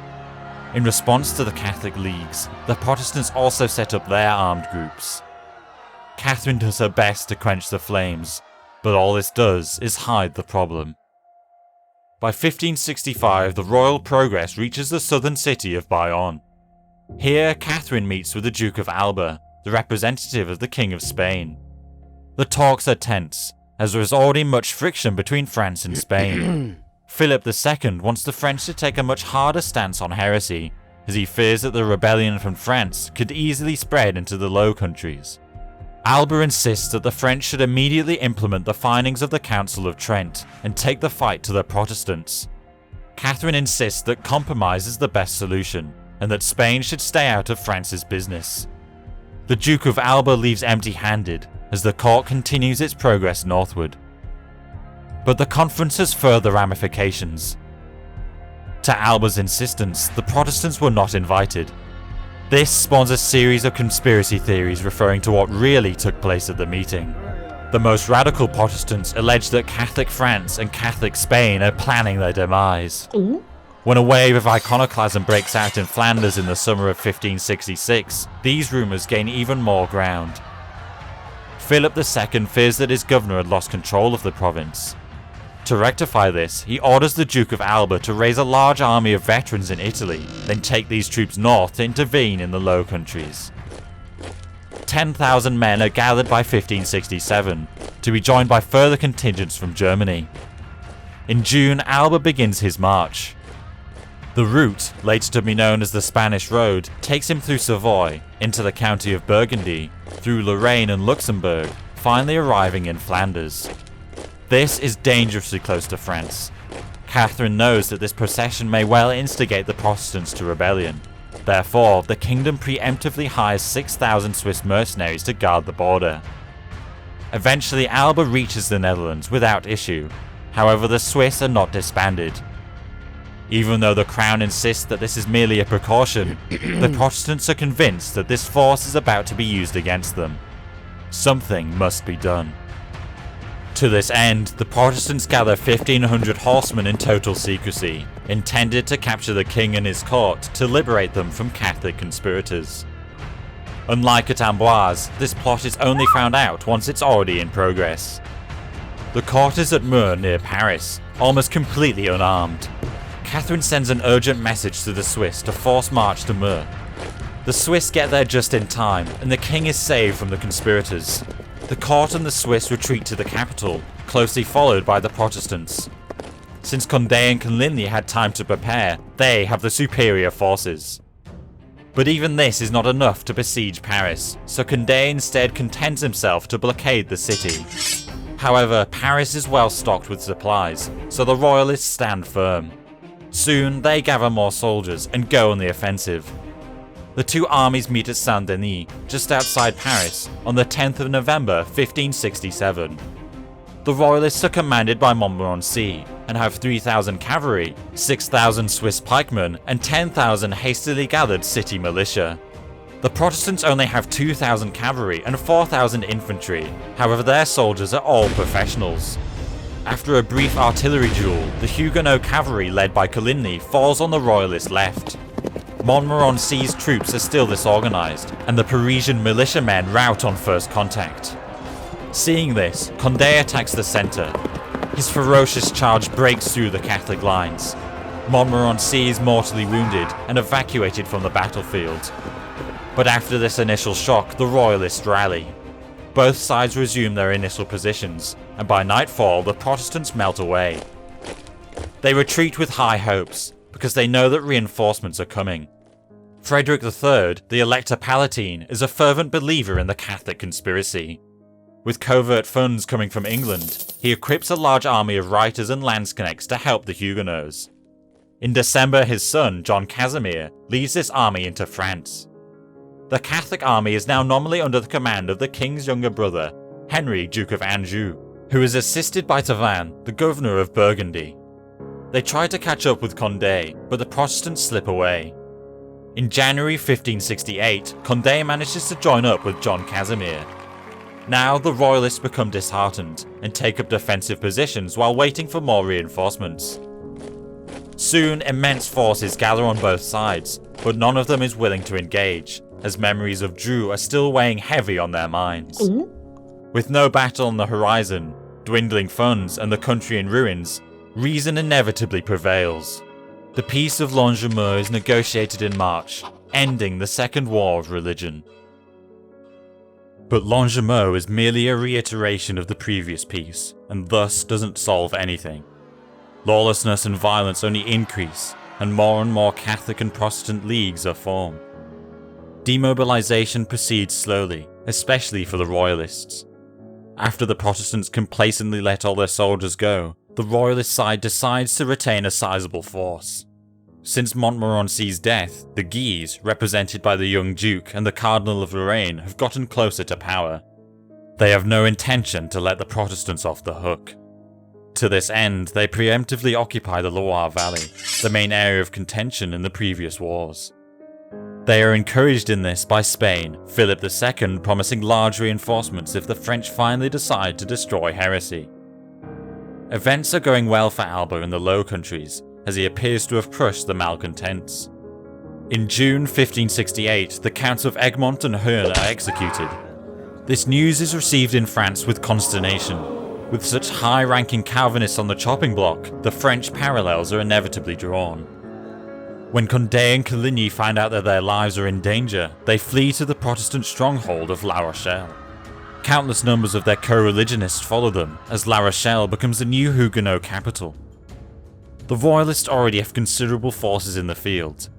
In response to the Catholic leagues, the Protestants also set up their armed groups. Catherine does her best to quench the flames, but all this does is hide the problem. By 1565, the royal progress reaches the southern city of Bayonne. Here, Catherine meets with the Duke of Alba, the representative of the King of Spain. The talks are tense, as there is already much friction between France and Spain. Philip II wants the French to take a much harder stance on heresy, as he fears that the rebellion from France could easily spread into the Low Countries. Alba insists that the French should immediately implement the findings of the Council of Trent and take the fight to the Protestants. Catherine insists that compromise is the best solution, and that Spain should stay out of France's business. The Duke of Alba leaves empty-handed, as the court continues its progress northward. But the conference has further ramifications. To Alba's insistence, the Protestants were not invited. This spawns a series of conspiracy theories referring to what really took place at the meeting. The most radical Protestants allege that Catholic France and Catholic Spain are planning their demise. Ooh. When a wave of iconoclasm breaks out in Flanders in the summer of 1566, these rumours gain even more ground. Philip II fears that his governor had lost control of the province. To rectify this, he orders the Duke of Alba to raise a large army of veterans in Italy, then take these troops north to intervene in the Low Countries. 10,000 men are gathered by 1567, to be joined by further contingents from Germany. In June, Alba begins his march. The route, later to be known as the Spanish Road, takes him through Savoy, into the county of Burgundy, through Lorraine and Luxembourg, finally arriving in Flanders. This is dangerously close to France. Catherine knows that this procession may well instigate the Protestants to rebellion. Therefore, the kingdom preemptively hires 6,000 Swiss mercenaries to guard the border. Eventually, Alba reaches the Netherlands without issue. However, the Swiss are not disbanded. Even though the Crown insists that this is merely a precaution, the Protestants are convinced that this force is about to be used against them. Something must be done. To this end, the Protestants gather 1,500 horsemen in total secrecy, intended to capture the king and his court to liberate them from Catholic conspirators. Unlike at Amboise, this plot is only found out once it's already in progress. The court is at Meux near Paris, almost completely unarmed. Catherine sends an urgent message to the Swiss to force march to Meux. The Swiss get there just in time, and the king is saved from the conspirators. The court and the Swiss retreat to the capital, closely followed by the Protestants. Since Conde and Coligny had time to prepare, they have the superior forces. But even this is not enough to besiege Paris, so Conde instead contents himself to blockade the city. However, Paris is well stocked with supplies, so the royalists stand firm. Soon, they gather more soldiers and go on the offensive. The two armies meet at Saint Denis, just outside Paris, on the 10th of November 1567. The royalists are commanded by Montmorency, and have 3,000 cavalry, 6,000 Swiss pikemen, and 10,000 hastily gathered city militia. The Protestants only have 2,000 cavalry and 4,000 infantry, however their soldiers are all professionals. After a brief artillery duel, the Huguenot cavalry led by Coligny falls on the royalist left. Montmorency's troops are still disorganized, and the Parisian militiamen rout on first contact. Seeing this, Conde attacks the center. His ferocious charge breaks through the Catholic lines. Montmorency is mortally wounded and evacuated from the battlefield. But after this initial shock, the royalists rally. Both sides resume their initial positions, and by nightfall the Protestants melt away. They retreat with high hopes, because they know that reinforcements are coming. Frederick III, the Elector Palatine, is a fervent believer in the Catholic conspiracy. With covert funds coming from England, he equips a large army of writers and landsknechts to help the Huguenots. In December, his son, John Casimir, leads this army into France. The Catholic army is now nominally under the command of the king's younger brother, Henry, Duke of Anjou, who is assisted by Tavannes, the governor of Burgundy. They try to catch up with Conde, but the Protestants slip away. In January 1568, Conde manages to join up with John Casimir. Now the royalists become disheartened and take up defensive positions while waiting for more reinforcements. Soon immense forces gather on both sides, but none of them is willing to engage, as memories of Dreux are still weighing heavy on their minds. With no battle on the horizon, dwindling funds and the country in ruins, reason inevitably prevails. The Peace of Longjumeau is negotiated in March, ending the Second War of Religion. But Longjumeau is merely a reiteration of the previous peace, and thus doesn't solve anything. Lawlessness and violence only increase, and more Catholic and Protestant leagues are formed. Demobilization proceeds slowly, especially for the royalists. After the Protestants complacently let all their soldiers go, the royalist side decides to retain a sizable force. Since Montmorency's death, the Guise, represented by the young Duke and the Cardinal of Lorraine, have gotten closer to power. They have no intention to let the Protestants off the hook. To this end, they preemptively occupy the Loire Valley, the main area of contention in the previous wars. They are encouraged in this by Spain, Philip II promising large reinforcements if the French finally decide to destroy heresy. Events are going well for Alba in the Low Countries, as he appears to have crushed the malcontents. In June 1568, the Counts of Egmont and Hoorn are executed. This news is received in France with consternation. With such high-ranking Calvinists on the chopping block, the French parallels are inevitably drawn. When Conde and Coligny find out that their lives are in danger, they flee to the Protestant stronghold of La Rochelle. Countless numbers of their co-religionists follow them, as La Rochelle becomes the new Huguenot capital. The Royalists already have considerable forces in the field.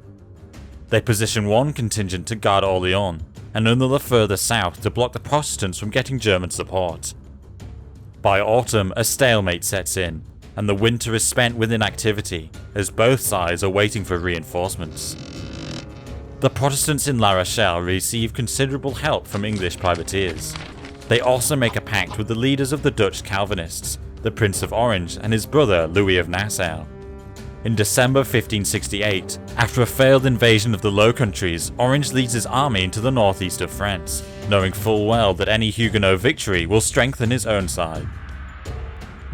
They position one contingent to guard Orléans, and another further south to block the Protestants from getting German support. By autumn, a stalemate sets in, and the winter is spent with inactivity, as both sides are waiting for reinforcements. The Protestants in La Rochelle receive considerable help from English privateers. They also make a pact with the leaders of the Dutch Calvinists, the Prince of Orange and his brother Louis of Nassau. In December 1568, after a failed invasion of the Low Countries, Orange leads his army into the northeast of France, knowing full well that any Huguenot victory will strengthen his own side.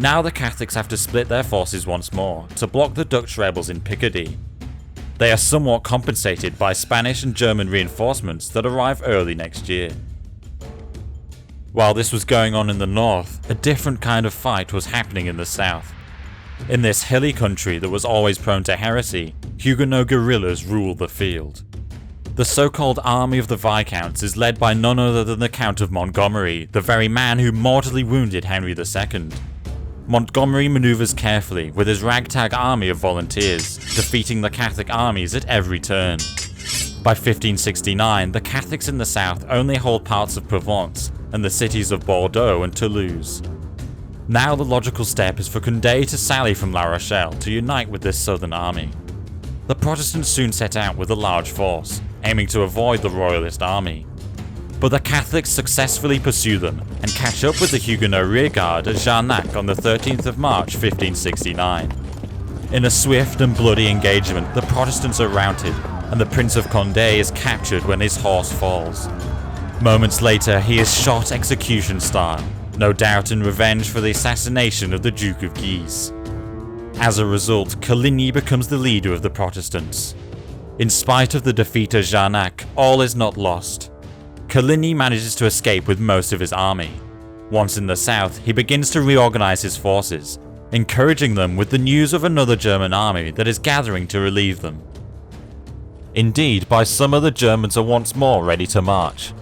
Now the Catholics have to split their forces once more to block the Dutch rebels in Picardy. They are somewhat compensated by Spanish and German reinforcements that arrive early next year. While this was going on in the north, a different kind of fight was happening in the south. In this hilly country that was always prone to heresy, Huguenot guerrillas rule the field. The so-called Army of the Viscounts is led by none other than the Count of Montgomery, the very man who mortally wounded Henry II. Montgomery maneuvers carefully with his ragtag army of volunteers, defeating the Catholic armies at every turn. By 1569, the Catholics in the south only hold parts of Provence and the cities of Bordeaux and Toulouse. Now the logical step is for Conde to sally from La Rochelle to unite with this southern army. The Protestants soon set out with a large force, aiming to avoid the Royalist army. But the Catholics successfully pursue them and catch up with the Huguenot rearguard at Jarnac on the 13th of March 1569. In a swift and bloody engagement, the Protestants are routed, and the Prince of Conde is captured when his horse falls. Moments later, he is shot execution style, no doubt in revenge for the assassination of the Duke of Guise. As a result, Coligny becomes the leader of the Protestants. In spite of the defeat at Jarnac, all is not lost. Coligny manages to escape with most of his army. Once in the south, he begins to reorganize his forces, encouraging them with the news of another German army that is gathering to relieve them. Indeed, by summer the Germans are once more ready to march.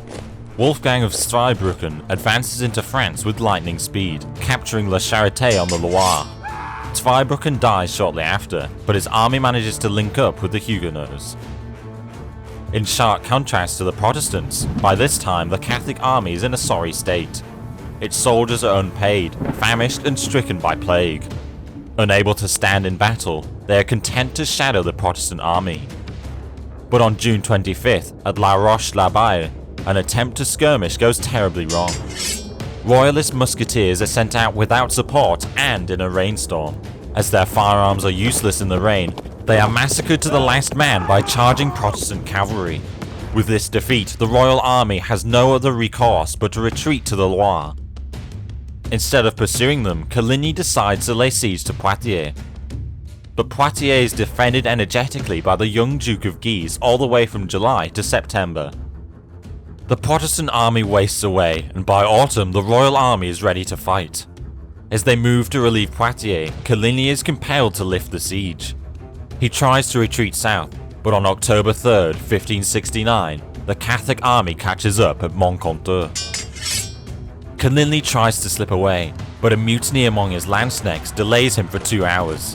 Wolfgang of Zweibrücken advances into France with lightning speed, capturing La Charité on the Loire. Zweibrücken dies shortly after, but his army manages to link up with the Huguenots. In sharp contrast to the Protestants, by this time the Catholic army is in a sorry state. Its soldiers are unpaid, famished and stricken by plague. Unable to stand in battle, they are content to shadow the Protestant army. But on June 25th, at La Roche-l'Abeille, an attempt to skirmish goes terribly wrong. Royalist musketeers are sent out without support and in a rainstorm. As their firearms are useless in the rain, they are massacred to the last man by charging Protestant cavalry. With this defeat, the royal army has no other recourse but to retreat to the Loire. Instead of pursuing them, Coligny decides to lay siege to Poitiers. But Poitiers is defended energetically by the young Duke of Guise all the way from July to September. The Protestant army wastes away, and by autumn the royal army is ready to fight. As they move to relieve Poitiers, Coligny is compelled to lift the siege. He tries to retreat south, but on October 3rd, 1569, the Catholic army catches up at Moncontour. Coligny tries to slip away, but a mutiny among his lanzknechts delays him for 2 hours.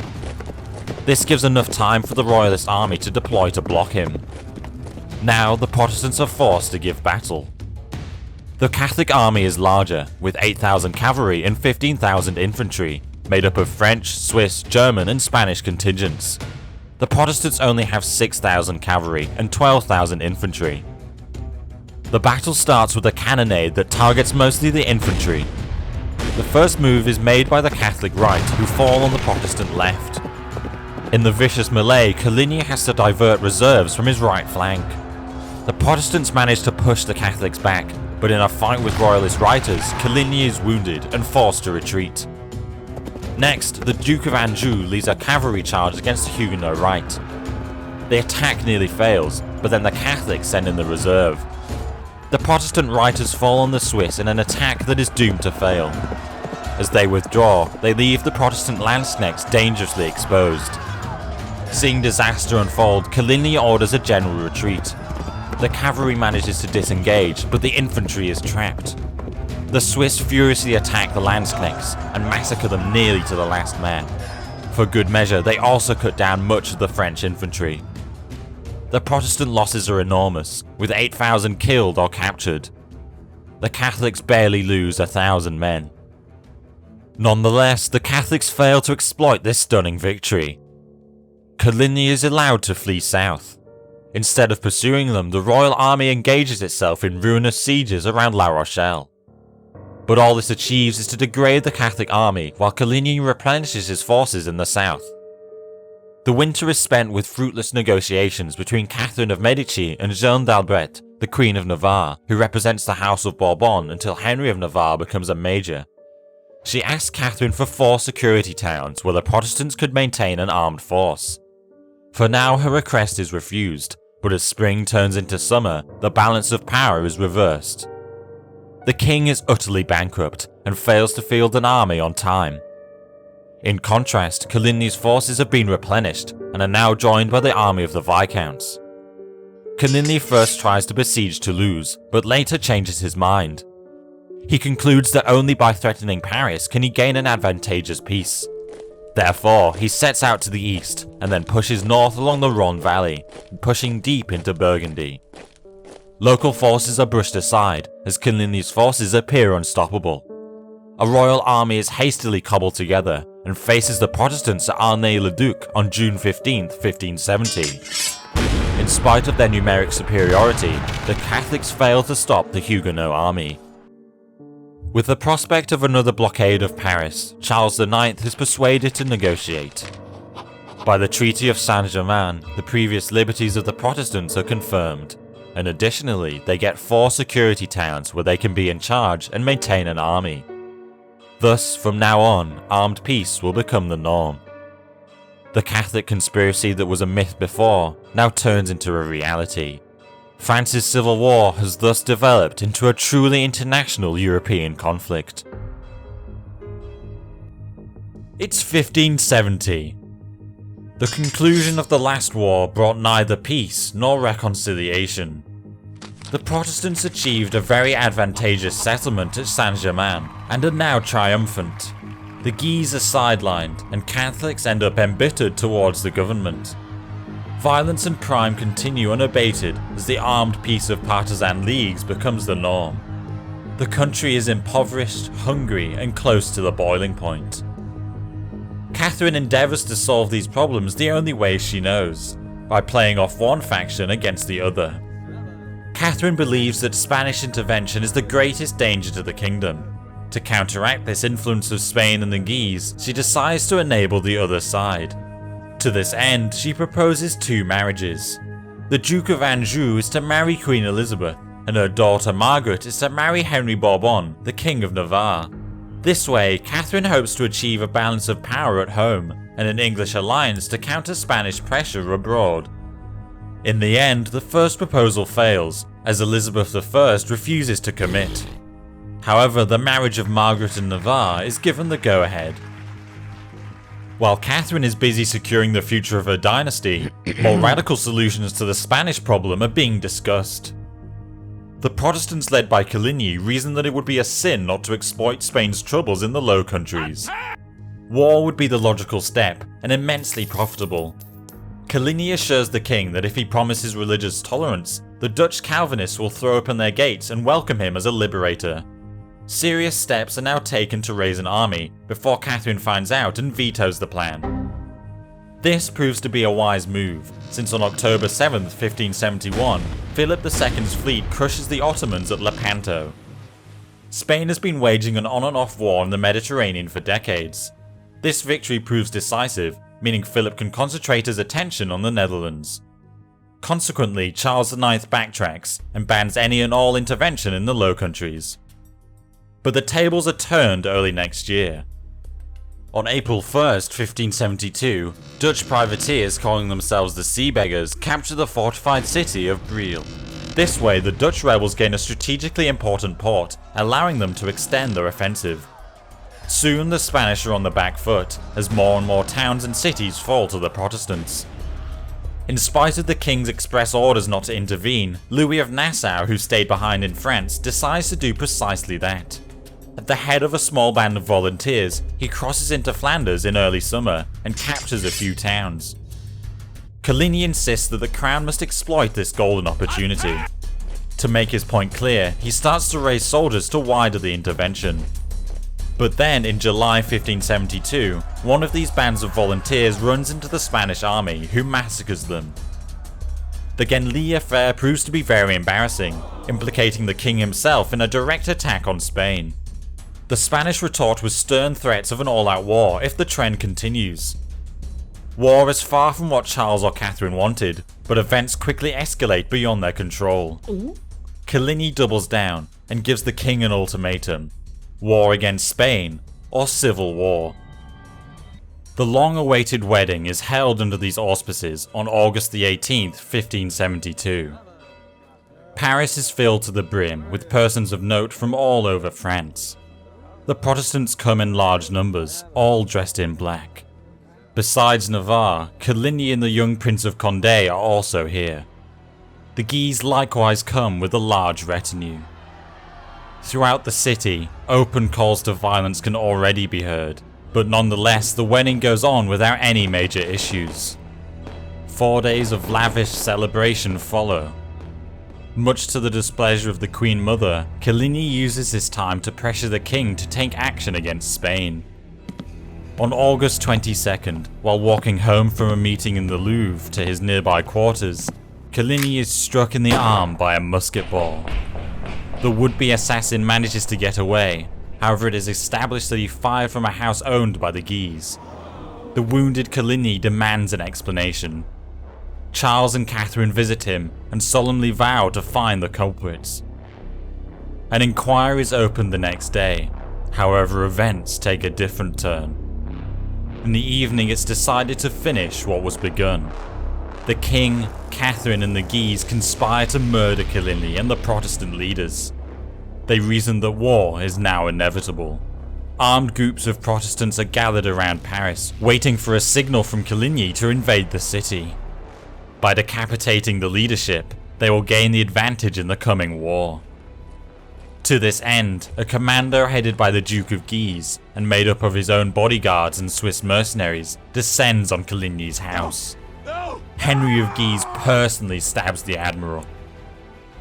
This gives enough time for the royalist army to deploy to block him. Now the Protestants are forced to give battle. The Catholic army is larger, with 8,000 cavalry and 15,000 infantry, made up of French, Swiss, German and Spanish contingents. The Protestants only have 6,000 cavalry and 12,000 infantry. The battle starts with a cannonade that targets mostly the infantry. The first move is made by the Catholic right, who fall on the Protestant left. In the vicious melee, Coligny has to divert reserves from his right flank. The Protestants manage to push the Catholics back, but in a fight with royalist reiters, Coligny is wounded and forced to retreat. Next, the Duke of Anjou leads a cavalry charge against the Huguenot right. The attack nearly fails, but then the Catholics send in the reserve. The Protestant reiters fall on the Swiss in an attack that is doomed to fail. As they withdraw, they leave the Protestant lanzknechts dangerously exposed. Seeing disaster unfold, Coligny orders a general retreat. The cavalry manages to disengage, but the infantry is trapped. The Swiss furiously attack the lanzknechts and massacre them nearly to the last man. For good measure, they also cut down much of the French infantry. The Protestant losses are enormous, with 8,000 killed or captured. The Catholics barely lose 1,000 men. Nonetheless, the Catholics fail to exploit this stunning victory. Coligny is allowed to flee south. Instead of pursuing them, the royal army engages itself in ruinous sieges around La Rochelle. But all this achieves is to degrade the Catholic army while Coligny replenishes his forces in the south. The winter is spent with fruitless negotiations between Catherine of Medici and Jeanne d'Albret, the Queen of Navarre, who represents the House of Bourbon until Henry of Navarre becomes a major. She asks Catherine for 4 security towns where the Protestants could maintain an armed force. For now, her request is refused, but as spring turns into summer, the balance of power is reversed. The king is utterly bankrupt and fails to field an army on time. In contrast, Coligny's forces have been replenished and are now joined by the army of the Viscounts. Coligny first tries to besiege Toulouse, but later changes his mind. He concludes that only by threatening Paris can he gain an advantageous peace. Therefore, he sets out to the east and then pushes north along the Rhône Valley, pushing deep into Burgundy. Local forces are brushed aside as Coligny's forces appear unstoppable. A royal army is hastily cobbled together and faces the Protestants at Arnay-Le-Duc on June 15, 1570. In spite of their numeric superiority, the Catholics fail to stop the Huguenot army. With the prospect of another blockade of Paris, Charles IX is persuaded to negotiate. By the Treaty of Saint-Germain, the previous liberties of the Protestants are confirmed, and additionally they get 4 security towns where they can be in charge and maintain an army. Thus, from now on, armed peace will become the norm. The Catholic conspiracy that was a myth before now turns into a reality. France's civil war has thus developed into a truly international European conflict. It's 1570. The conclusion of the last war brought neither peace nor reconciliation. The Protestants achieved a very advantageous settlement at Saint-Germain and are now triumphant. The Guise are sidelined and Catholics end up embittered towards the government. Violence and crime continue unabated as the armed peace of partisan leagues becomes the norm. The country is impoverished, hungry, and close to the boiling point. Catherine endeavours to solve these problems the only way she knows, by playing off one faction against the other. Catherine believes that Spanish intervention is the greatest danger to the kingdom. To counteract this influence of Spain and the Guise, she decides to enable the other side. To this end, she proposes two marriages. The Duke of Anjou is to marry Queen Elizabeth, and her daughter Margaret is to marry Henry Bourbon, the King of Navarre. This way, Catherine hopes to achieve a balance of power at home, and an English alliance to counter Spanish pressure abroad. In the end, the first proposal fails, as Elizabeth I refuses to commit. However, the marriage of Margaret and Navarre is given the go-ahead. While Catherine is busy securing the future of her dynasty, more radical solutions to the Spanish problem are being discussed. The Protestants led by Coligny reasoned that it would be a sin not to exploit Spain's troubles in the Low Countries. War would be the logical step, and immensely profitable. Coligny assures the king that if he promises religious tolerance, the Dutch Calvinists will throw open their gates and welcome him as a liberator. Serious steps are now taken to raise an army, before Catherine finds out and vetoes the plan. This proves to be a wise move, since on October 7, 1571, Philip II's fleet crushes the Ottomans at Lepanto. Spain has been waging an on and off war in the Mediterranean for decades. This victory proves decisive, meaning Philip can concentrate his attention on the Netherlands. Consequently, Charles IX backtracks and bans any and all intervention in the Low Countries. But the tables are turned early next year. On April 1st, 1572, Dutch privateers calling themselves the Sea Beggars capture the fortified city of Briel. This way, the Dutch rebels gain a strategically important port, allowing them to extend their offensive. Soon the Spanish are on the back foot, as more and more towns and cities fall to the Protestants. In spite of the king's express orders not to intervene, Louis of Nassau, who stayed behind in France, decides to do precisely that. At the head of a small band of volunteers, he crosses into Flanders in early summer and captures a few towns. Coligny insists that the crown must exploit this golden opportunity. To make his point clear, he starts to raise soldiers to widen the intervention. But then, in July 1572, one of these bands of volunteers runs into the Spanish army, who massacres them. The Genlis affair proves to be very embarrassing, implicating the king himself in a direct attack on Spain. The Spanish retort with stern threats of an all-out war if the trend continues. War is far from what Charles or Catherine wanted, but events quickly escalate beyond their control. Coligny doubles down and gives the king an ultimatum: war against Spain or civil war. The long-awaited wedding is held under these auspices on August the 18th, 1572. Paris is filled to the brim with persons of note from all over France. The Protestants come in large numbers, all dressed in black. Besides Navarre, Coligny and the young Prince of Conde are also here. The Guise likewise come with a large retinue. Throughout the city, open calls to violence can already be heard, but nonetheless the wedding goes on without any major issues. 4 days of lavish celebration follow. Much to the displeasure of the Queen Mother, Coligny uses this time to pressure the king to take action against Spain. On August 22nd, while walking home from a meeting in the Louvre to his nearby quarters, Coligny is struck in the arm by a musket ball. The would-be assassin manages to get away, however it is established that he fired from a house owned by the Guise. The wounded Coligny demands an explanation. Charles and Catherine visit him and solemnly vow to find the culprits. An inquiry is opened the next day, however events take a different turn. In the evening it's decided to finish what was begun. The king, Catherine and the Guise conspire to murder Coligny and the Protestant leaders. They reason that war is now inevitable. Armed groups of Protestants are gathered around Paris, waiting for a signal from Coligny to invade the city. By decapitating the leadership, they will gain the advantage in the coming war. To this end, a commander headed by the Duke of Guise, and made up of his own bodyguards and Swiss mercenaries, descends on Coligny's house. Henry of Guise personally stabs the Admiral.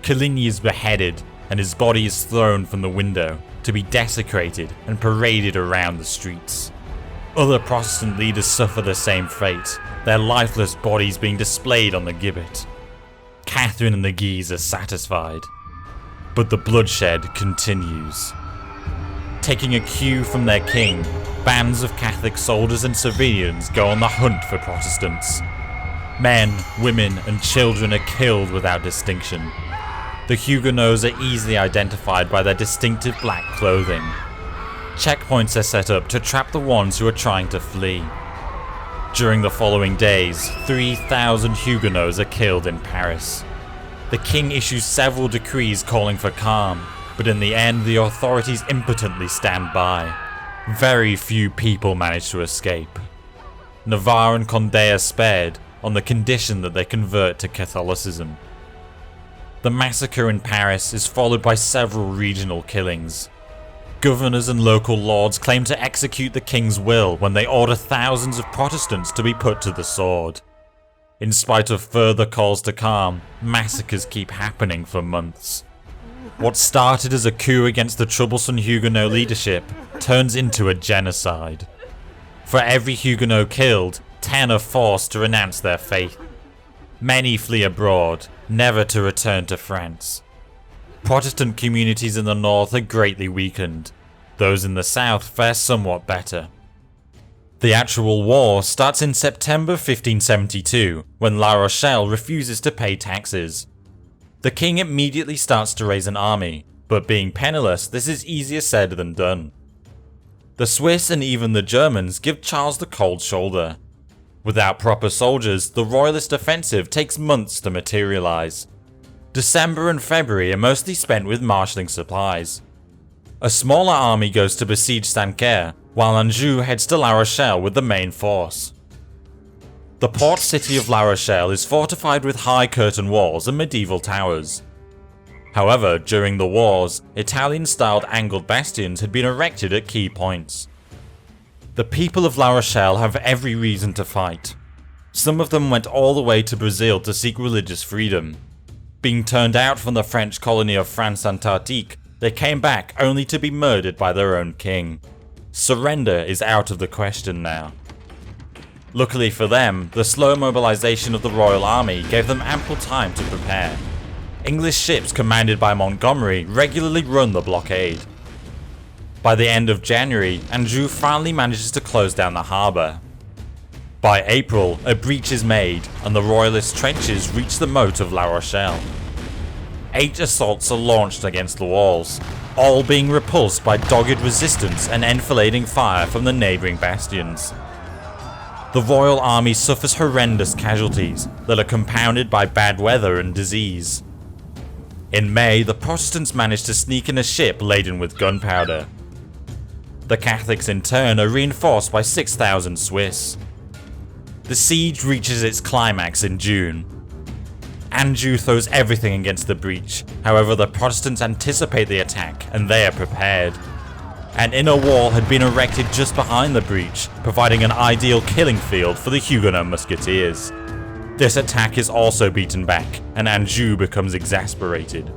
Coligny is beheaded, and his body is thrown from the window, to be desecrated and paraded around the streets. Other Protestant leaders suffer the same fate, their lifeless bodies being displayed on the gibbet. Catherine and the Guise are satisfied, but the bloodshed continues. Taking a cue from their king, bands of Catholic soldiers and civilians go on the hunt for Protestants. Men, women, and children are killed without distinction. The Huguenots are easily identified by their distinctive black clothing. Checkpoints are set up to trap the ones who are trying to flee. During the following days, 3,000 Huguenots are killed in Paris. The king issues several decrees calling for calm, but in the end the authorities impotently stand by. Very few people manage to escape. Navarre and Conde are spared on the condition that they convert to Catholicism. The massacre in Paris is followed by several regional killings. Governors and local lords claim to execute the king's will when they order thousands of Protestants to be put to the sword. In spite of further calls to calm, massacres keep happening for months. What started as a coup against the troublesome Huguenot leadership turns into a genocide. For every Huguenot killed, 10 are forced to renounce their faith. Many flee abroad, never to return to France. Protestant communities in the north are greatly weakened. Those in the south fare somewhat better. The actual war starts in September 1572, when La Rochelle refuses to pay taxes. The king immediately starts to raise an army, but being penniless, this is easier said than done. The Swiss and even the Germans give Charles the cold shoulder. Without proper soldiers, the royalist offensive takes months to materialise. December and February are mostly spent with marshalling supplies. A smaller army goes to besiege Sancerre, while Anjou heads to La Rochelle with the main force. The port city of La Rochelle is fortified with high curtain walls and medieval towers. However, during the wars, Italian-styled angled bastions had been erected at key points. The people of La Rochelle have every reason to fight. Some of them went all the way to Brazil to seek religious freedom. Being turned out from the French colony of France-Antarctique, they came back only to be murdered by their own king. Surrender is out of the question now. Luckily for them, the slow mobilization of the royal army gave them ample time to prepare. English ships commanded by Montgomery regularly run the blockade. By the end of January, Anjou finally manages to close down the harbour. By April, a breach is made, and the royalist trenches reach the moat of La Rochelle. 8 assaults are launched against the walls, all being repulsed by dogged resistance and enfilading fire from the neighbouring bastions. The royal army suffers horrendous casualties that are compounded by bad weather and disease. In May, the Protestants manage to sneak in a ship laden with gunpowder. The Catholics in turn are reinforced by 6,000 Swiss. The siege reaches its climax in June. Anjou throws everything against the breach, however the Protestants anticipate the attack and they are prepared. An inner wall had been erected just behind the breach, providing an ideal killing field for the Huguenot musketeers. This attack is also beaten back, and Anjou becomes exasperated.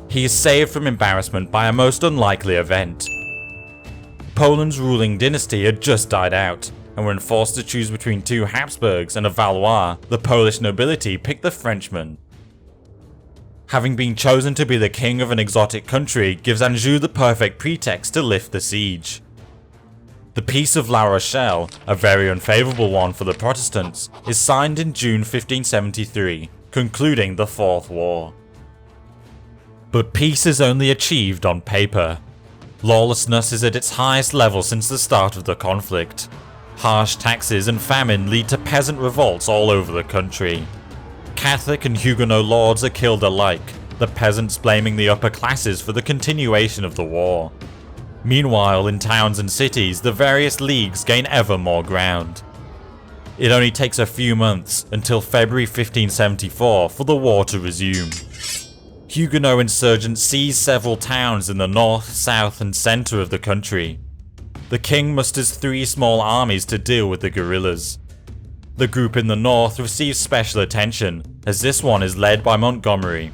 He is saved from embarrassment by a most unlikely event. Poland's ruling dynasty had just died out, and when forced to choose between 2 Habsburgs and a Valois, the Polish nobility picked the Frenchman. Having been chosen to be the king of an exotic country gives Anjou the perfect pretext to lift the siege. The Peace of La Rochelle, a very unfavourable one for the Protestants, is signed in June 1573, concluding the Fourth War. But peace is only achieved on paper. Lawlessness is at its highest level since the start of the conflict. Harsh taxes and famine lead to peasant revolts all over the country. Catholic and Huguenot lords are killed alike, the peasants blaming the upper classes for the continuation of the war. Meanwhile, in towns and cities, the various leagues gain ever more ground. It only takes a few months, until February 1574, for the war to resume. Huguenot insurgents seize several towns in the north, south and centre of the country. The king musters 3 small armies to deal with the guerrillas. The group in the north receives special attention, as this one is led by Montgomery.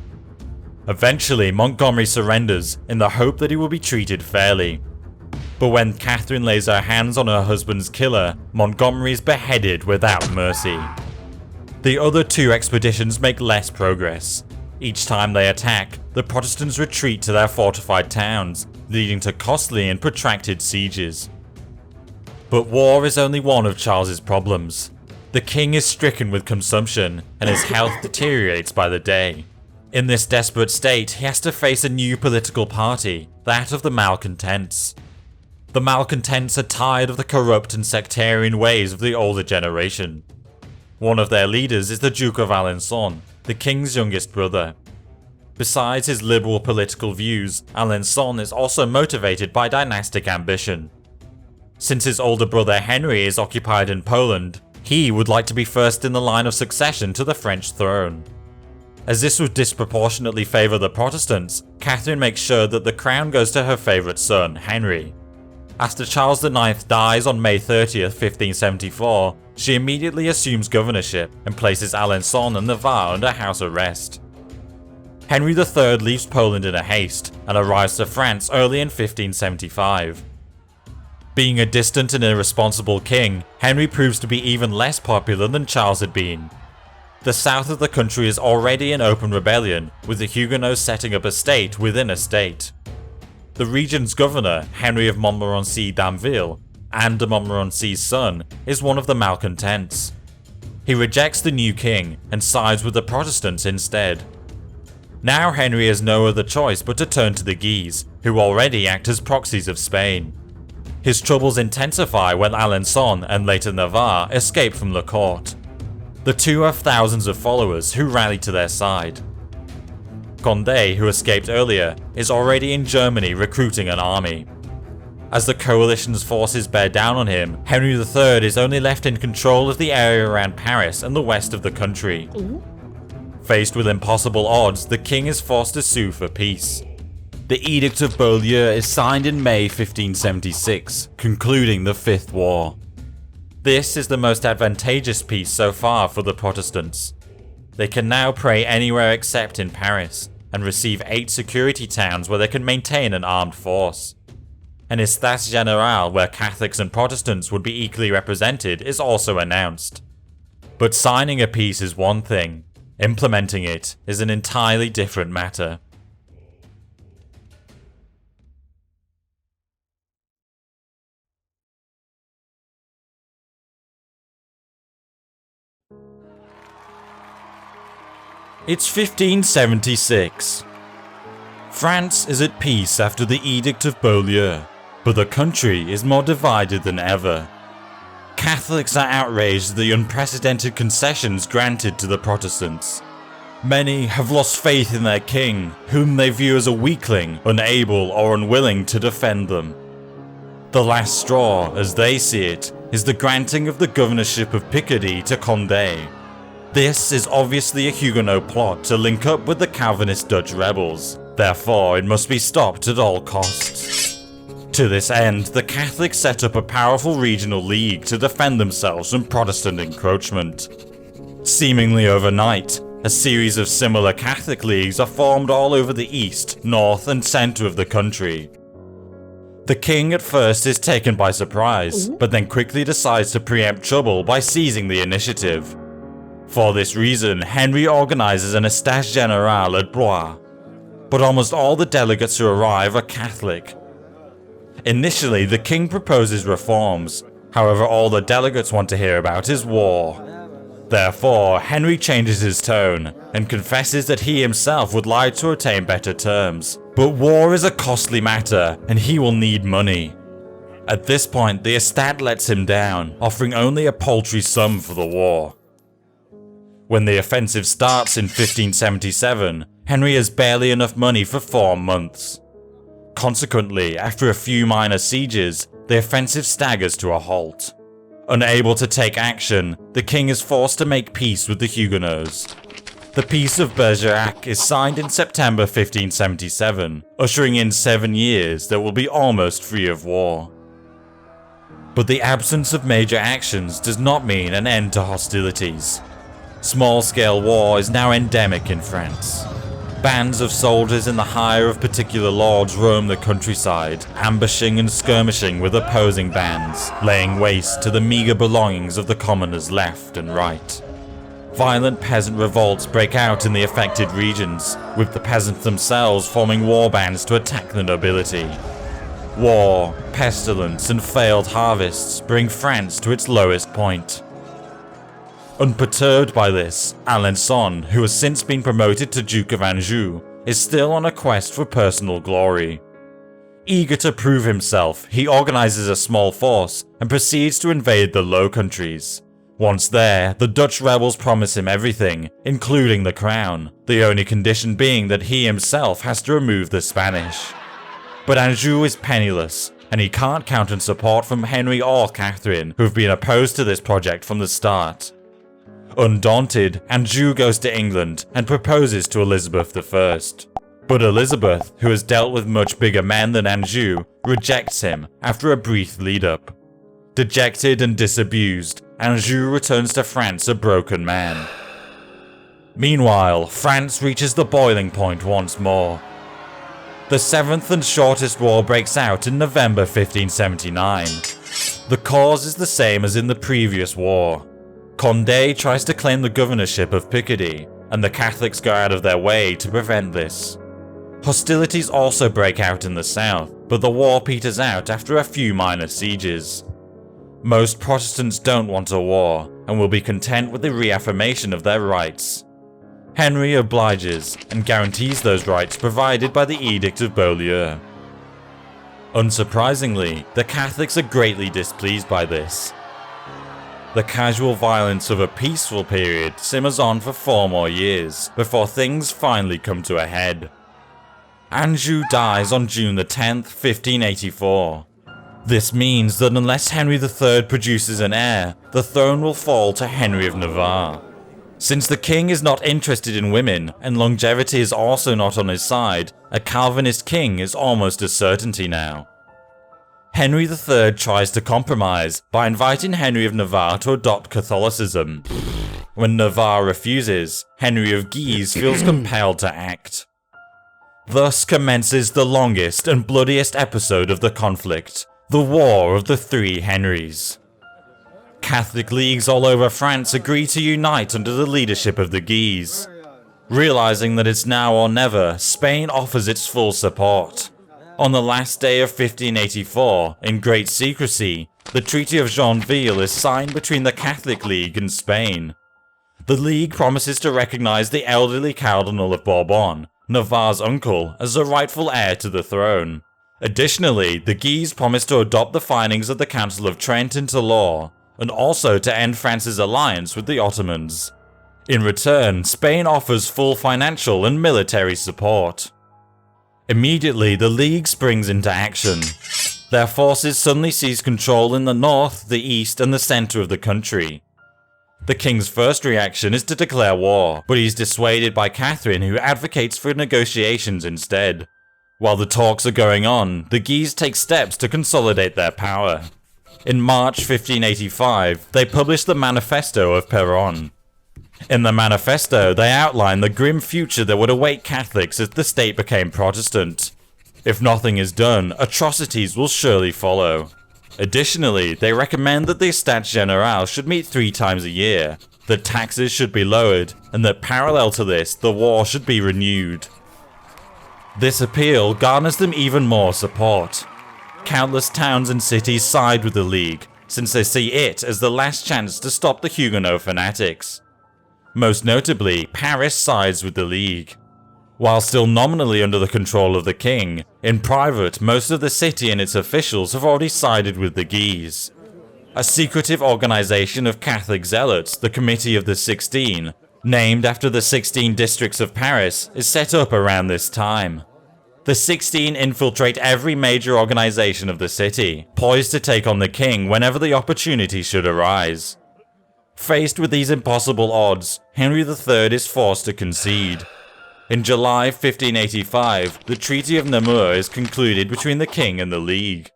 Eventually, Montgomery surrenders in the hope that he will be treated fairly. But when Catherine lays her hands on her husband's killer, Montgomery is beheaded without mercy. The other 2 expeditions make less progress. Each time they attack, the Protestants retreat to their fortified towns, leading to costly and protracted sieges. But war is only one of Charles's problems. The king is stricken with consumption, and his health deteriorates by the day. In this desperate state, he has to face a new political party, that of the malcontents. The malcontents are tired of the corrupt and sectarian ways of the older generation. One of their leaders is the Duke of Alençon, the king's youngest brother. Besides his liberal political views, Alençon is also motivated by dynastic ambition. Since his older brother Henry is occupied in Poland, he would like to be first in the line of succession to the French throne. As this would disproportionately favour the Protestants, Catherine makes sure that the crown goes to her favourite son, Henry. After Charles IX dies on May 30th, 1574, she immediately assumes governorship and places Alençon and Navarre under house arrest. Henry III leaves Poland in a haste and arrives to France early in 1575. Being a distant and irresponsible king, Henry proves to be even less popular than Charles had been. The south of the country is already in open rebellion, with the Huguenots setting up a state within a state. The region's governor, Henry of Montmorency d'Amville, Anne de Montmorency's son, is one of the malcontents. He rejects the new king and sides with the Protestants instead. Now Henry has no other choice but to turn to the Guise, who already act as proxies of Spain. His troubles intensify when Alençon and later Navarre escape from the court. The two have thousands of followers who rally to their side. Conde, who escaped earlier, is already in Germany recruiting an army. As the coalition's forces bear down on him, Henry III is only left in control of the area around Paris and the west of the country. Faced with impossible odds, the king is forced to sue for peace. The Edict of Beaulieu is signed in May 1576, concluding the Fifth War. This is the most advantageous peace so far for the Protestants. They can now pray anywhere except in Paris, and receive 8 security towns where they can maintain an armed force. An Espace Général where Catholics and Protestants would be equally represented is also announced. But signing a peace is one thing, implementing it is an entirely different matter. It's 1576. France is at peace after the Edict of Beaulieu, but the country is more divided than ever. Catholics are outraged at the unprecedented concessions granted to the Protestants. Many have lost faith in their king, whom they view as a weakling, unable or unwilling to defend them. The last straw, as they see it, is the granting of the governorship of Picardy to Conde. This is obviously a Huguenot plot to link up with the Calvinist Dutch rebels, therefore it must be stopped at all costs. To this end, the Catholics set up a powerful regional league to defend themselves from Protestant encroachment. Seemingly overnight, a series of similar Catholic leagues are formed all over the east, north and centre of the country. The king at first is taken by surprise, but then quickly decides to preempt trouble by seizing the initiative. For this reason, Henry organises an Espace Général at Blois, but almost all the delegates who arrive are Catholic. Initially, the king proposes reforms, however all the delegates want to hear about is war. Therefore, Henry changes his tone, and confesses that he himself would like to attain better terms. But war is a costly matter, and he will need money. At this point, the Estat lets him down, offering only a paltry sum for the war. When the offensive starts in 1577, Henry has barely enough money for 4 months. Consequently, after a few minor sieges, the offensive staggers to a halt. Unable to take action, the king is forced to make peace with the Huguenots. The Peace of Bergerac is signed in September 1577, ushering in 7 years that will be almost free of war. But the absence of major actions does not mean an end to hostilities. Small-scale war is now endemic in France. Bands of soldiers in the hire of particular lords roam the countryside, ambushing and skirmishing with opposing bands, laying waste to the meagre belongings of the commoners left and right. Violent peasant revolts break out in the affected regions, with the peasants themselves forming war bands to attack the nobility. War, pestilence, and failed harvests bring France to its lowest point. Unperturbed by this, Alençon, who has since been promoted to Duke of Anjou, is still on a quest for personal glory. Eager to prove himself, he organizes a small force and proceeds to invade the Low Countries. Once there, the Dutch rebels promise him everything, including the crown, the only condition being that he himself has to remove the Spanish. But Anjou is penniless, and he can't count on support from Henry or Catherine, who have been opposed to this project from the start. Undaunted, Anjou goes to England and proposes to Elizabeth I. But Elizabeth, who has dealt with much bigger men than Anjou, rejects him after a brief lead-up. Dejected and disabused, Anjou returns to France a broken man. Meanwhile, France reaches the boiling point once more. The seventh and shortest war breaks out in November 1579. The cause is the same as in the previous war. Conde tries to claim the governorship of Picardy, and the Catholics go out of their way to prevent this. Hostilities also break out in the south, but the war peters out after a few minor sieges. Most Protestants don't want a war, and will be content with the reaffirmation of their rights. Henry obliges, and guarantees those rights provided by the Edict of Beaulieu. Unsurprisingly, the Catholics are greatly displeased by this. The casual violence of a peaceful period simmers on for 4 more years, before things finally come to a head. Anjou dies on June the 10th, 1584. This means that unless Henry III produces an heir, the throne will fall to Henry of Navarre. Since the king is not interested in women, and longevity is also not on his side, a Calvinist king is almost a certainty now. Henry III tries to compromise by inviting Henry of Navarre to adopt Catholicism. When Navarre refuses, Henry of Guise feels compelled to act. Thus commences the longest and bloodiest episode of the conflict, the War of the Three Henrys. Catholic leagues all over France agree to unite under the leadership of the Guise. Realizing that it's now or never, Spain offers its full support. On the last day of 1584, in great secrecy, the Treaty of Joinville is signed between the Catholic League and Spain. The League promises to recognize the elderly Cardinal of Bourbon, Navarre's uncle, as the rightful heir to the throne. Additionally, the Guise promise to adopt the findings of the Council of Trent into law, and also to end France's alliance with the Ottomans. In return, Spain offers full financial and military support. Immediately, the League springs into action. Their forces suddenly seize control in the north, the east, and the centre of the country. The king's first reaction is to declare war, but he's dissuaded by Catherine, who advocates for negotiations instead. While the talks are going on, the Guise take steps to consolidate their power. In March 1585, they publish the Manifesto of Péronne. In the manifesto, they outline the grim future that would await Catholics if the state became Protestant. If nothing is done, atrocities will surely follow. Additionally, they recommend that the Estates Generales should meet 3 times a year, that taxes should be lowered, and that parallel to this, the war should be renewed. This appeal garners them even more support. Countless towns and cities side with the League, since they see it as the last chance to stop the Huguenot fanatics. Most notably, Paris sides with the League. While still nominally under the control of the king, in private most of the city and its officials have already sided with the Guise. A secretive organization of Catholic zealots, the Committee of the 16, named after the 16 districts of Paris, is set up around this time. The 16 infiltrate every major organization of the city, poised to take on the king whenever the opportunity should arise. Faced with these impossible odds, Henry III is forced to concede. In July 1585, the Treaty of Namur is concluded between the king and the League.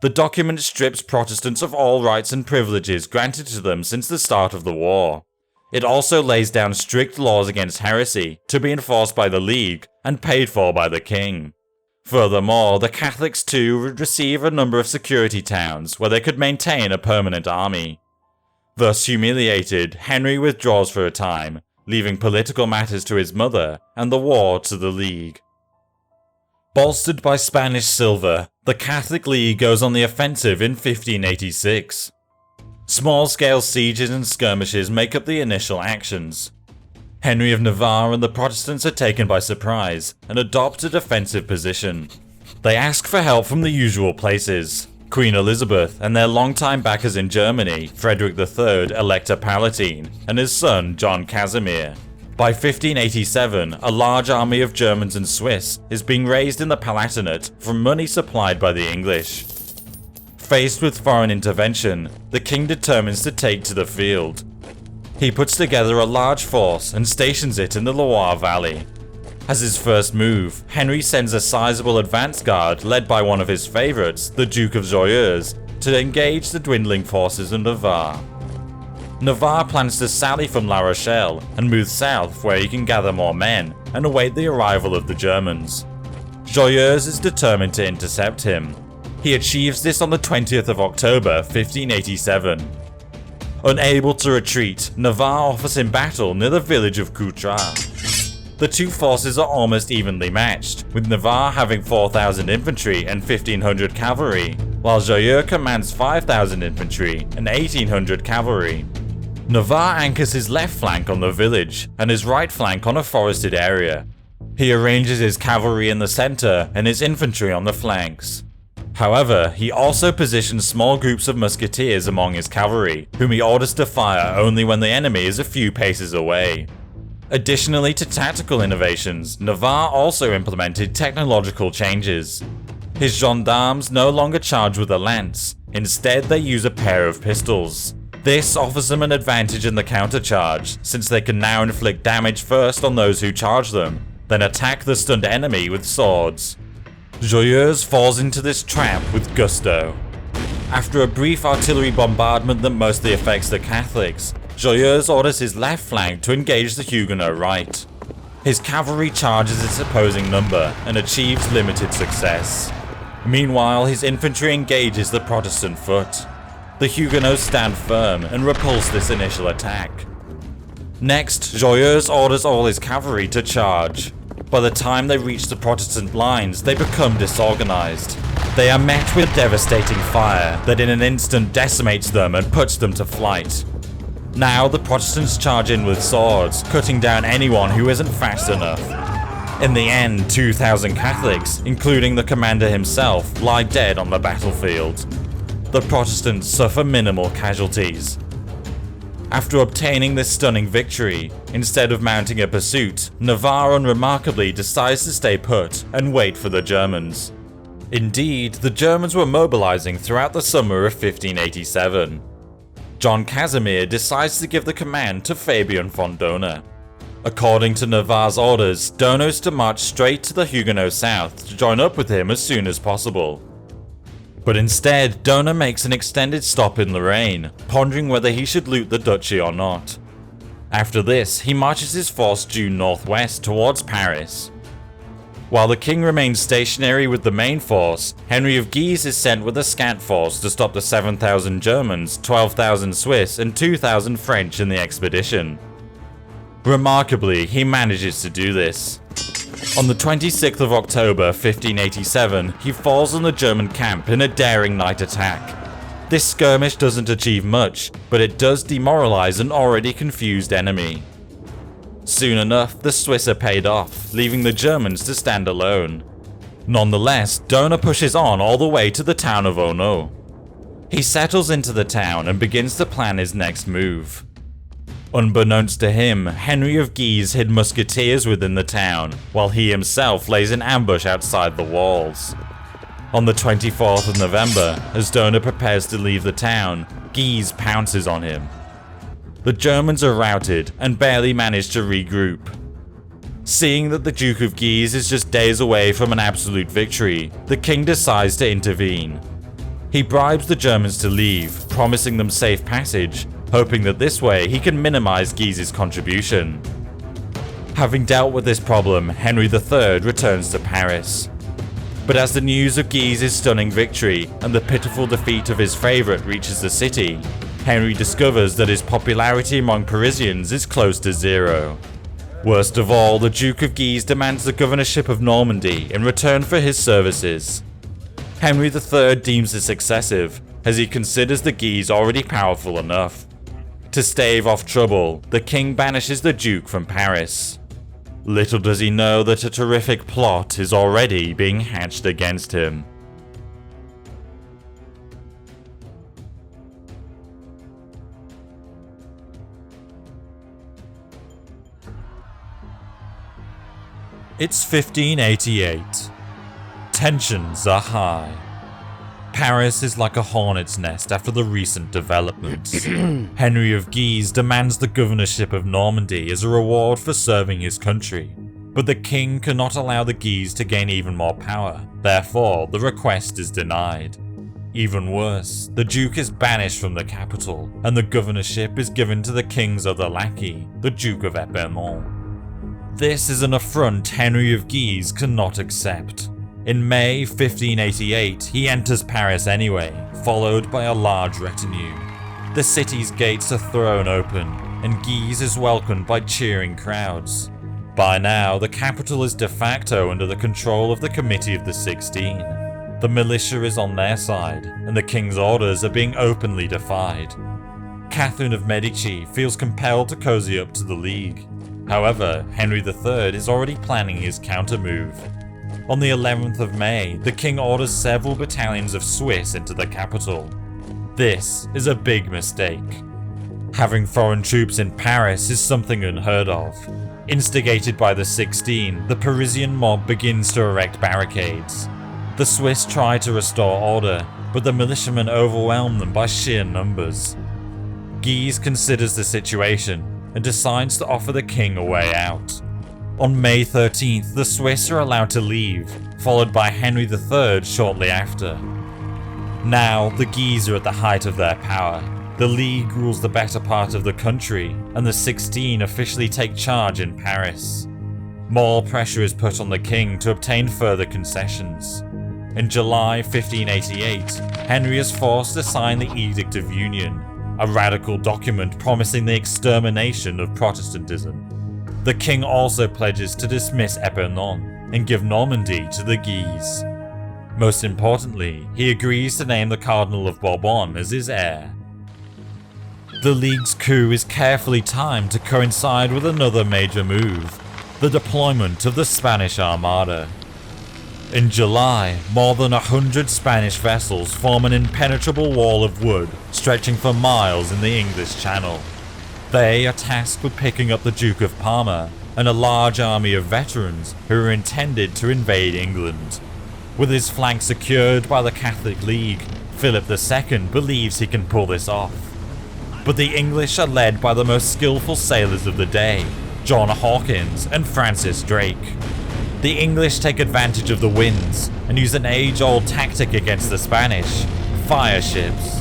The document strips Protestants of all rights and privileges granted to them since the start of the war. It also lays down strict laws against heresy, to be enforced by the League and paid for by the king. Furthermore, the Catholics too would receive a number of security towns where they could maintain a permanent army. Thus humiliated, Henry withdraws for a time, leaving political matters to his mother and the war to the League. Bolstered by Spanish silver, the Catholic League goes on the offensive in 1586. Small-scale sieges and skirmishes make up the initial actions. Henry of Navarre and the Protestants are taken by surprise and adopt a defensive position. They ask for help from the usual places: Queen Elizabeth and their longtime backers in Germany, Frederick III, Elector Palatine, and his son John Casimir. By 1587, a large army of Germans and Swiss is being raised in the Palatinate from money supplied by the English. Faced with foreign intervention, the king determines to take to the field. He puts together a large force and stations it in the Loire Valley. As his first move, Henry sends a sizable advance guard led by one of his favourites, the Duke of Joyeuse, to engage the dwindling forces of Navarre. Navarre plans to sally from La Rochelle and move south where he can gather more men and await the arrival of the Germans. Joyeuse is determined to intercept him. He achieves this on the 20th of October, 1587. Unable to retreat, Navarre offers him battle near the village of Coutras. The two forces are almost evenly matched, with Navarre having 4,000 infantry and 1,500 cavalry, while Joyeuse commands 5,000 infantry and 1,800 cavalry. Navarre anchors his left flank on the village and his right flank on a forested area. He arranges his cavalry in the center and his infantry on the flanks. However, he also positions small groups of musketeers among his cavalry, whom he orders to fire only when the enemy is a few paces away. Additionally to tactical innovations, Navarre also implemented technological changes. His gendarmes no longer charge with a lance, instead they use a pair of pistols. This offers them an advantage in the countercharge, since they can now inflict damage first on those who charge them, then attack the stunned enemy with swords. Joyeuse falls into this trap with gusto. After a brief artillery bombardment that mostly affects the Catholics, Joyeuse orders his left flank to engage the Huguenot right. His cavalry charges its opposing number and achieves limited success. Meanwhile, his infantry engages the Protestant foot. The Huguenots stand firm and repulse this initial attack. Next, Joyeuse orders all his cavalry to charge. By the time they reach the Protestant lines, they become disorganized. They are met with devastating fire that in an instant decimates them and puts them to flight. Now the Protestants charge in with swords, cutting down anyone who isn't fast enough. In the end, 2,000 Catholics, including the commander himself, lie dead on the battlefield. The Protestants suffer minimal casualties. After obtaining this stunning victory, instead of mounting a pursuit, Navarre unremarkably decides to stay put and wait for the Germans. Indeed, the Germans were mobilizing throughout the summer of 1587. John Casimir decides to give the command to Fabian von Dohna. According to Navarre's orders, Dohna is to march straight to the Huguenot south to join up with him as soon as possible. But instead, Dohna makes an extended stop in Lorraine, pondering whether he should loot the duchy or not. After this, he marches his force due northwest towards Paris. While the king remains stationary with the main force, Henry of Guise is sent with a scant force to stop the 7,000 Germans, 12,000 Swiss, and 2,000 French in the expedition. Remarkably, he manages to do this. On the 26th of October 1587, he falls on the German camp in a daring night attack. This skirmish doesn't achieve much, but it does demoralize an already confused enemy. Soon enough, the Swiss are paid off, leaving the Germans to stand alone. Nonetheless, Dohna pushes on all the way to the town of Auneau. He settles into the town and begins to plan his next move. Unbeknownst to him, Henry of Guise hid musketeers within the town, while he himself lays an ambush outside the walls. On the 24th of November, as Dohna prepares to leave the town, Guise pounces on him. The Germans are routed and barely manage to regroup. Seeing that the Duke of Guise is just days away from an absolute victory, the king decides to intervene. He bribes the Germans to leave, promising them safe passage, hoping that this way he can minimize Guise's contribution. Having dealt with this problem, Henry III returns to Paris. But as the news of Guise's stunning victory and the pitiful defeat of his favourite reaches the city, Henry discovers that his popularity among Parisians is close to zero. Worst of all, the Duke of Guise demands the governorship of Normandy in return for his services. Henry III deems this excessive, as he considers the Guise already powerful enough. To stave off trouble, the king banishes the Duke from Paris. Little does he know that a terrific plot is already being hatched against him. It's 1588. Tensions are high. Paris is like a hornet's nest after the recent developments. Henry of Guise demands the governorship of Normandy as a reward for serving his country, but the king cannot allow the Guise to gain even more power, therefore the request is denied. Even worse, the Duke is banished from the capital, and the governorship is given to the king's other lackey, the Duke of Epernon. This is an affront Henry of Guise cannot accept. In May 1588, he enters Paris anyway, followed by a large retinue. The city's gates are thrown open, and Guise is welcomed by cheering crowds. By now, the capital is de facto under the control of the Committee of the 16. The militia is on their side, and the king's orders are being openly defied. Catherine of Medici feels compelled to cozy up to the League. However, Henry III is already planning his counter-move. On the 11th of May, the king orders several battalions of Swiss into the capital. This is a big mistake. Having foreign troops in Paris is something unheard of. Instigated by the 16, the Parisian mob begins to erect barricades. The Swiss try to restore order, but the militiamen overwhelm them by sheer numbers. Guise considers the situation and decides to offer the king a way out. On May 13th, the Swiss are allowed to leave, followed by Henry III shortly after. Now, the Guise are at the height of their power. The League rules the better part of the country, and the 16 officially take charge in Paris. More pressure is put on the king to obtain further concessions. In July 1588, Henry is forced to sign the Edict of Union, a radical document promising the extermination of Protestantism. The king also pledges to dismiss Epernon and give Normandy to the Guise. Most importantly, he agrees to name the Cardinal of Bourbon as his heir. The League's coup is carefully timed to coincide with another major move, the deployment of the Spanish Armada. In July, more than 100 Spanish vessels form an impenetrable wall of wood stretching for miles in the English Channel. They are tasked with picking up the Duke of Parma and a large army of veterans who are intended to invade England. With his flank secured by the Catholic League, Philip II believes he can pull this off. But the English are led by the most skillful sailors of the day, John Hawkins and Francis Drake. The English take advantage of the winds and use an age-old tactic against the Spanish: fire ships.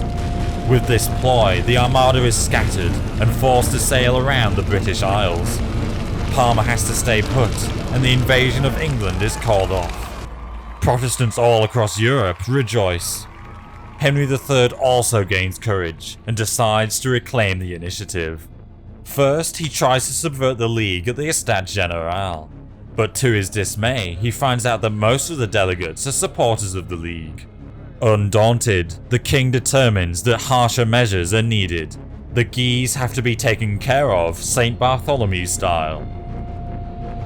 With this ploy, the Armada is scattered and forced to sail around the British Isles. Parma has to stay put, and the invasion of England is called off. Protestants all across Europe rejoice. Henry III also gains courage and decides to reclaim the initiative. First, he tries to subvert the League at the Estates Generales. But to his dismay, he finds out that most of the delegates are supporters of the League. Undaunted, the king determines that harsher measures are needed. The Guise have to be taken care of St. Bartholomew style.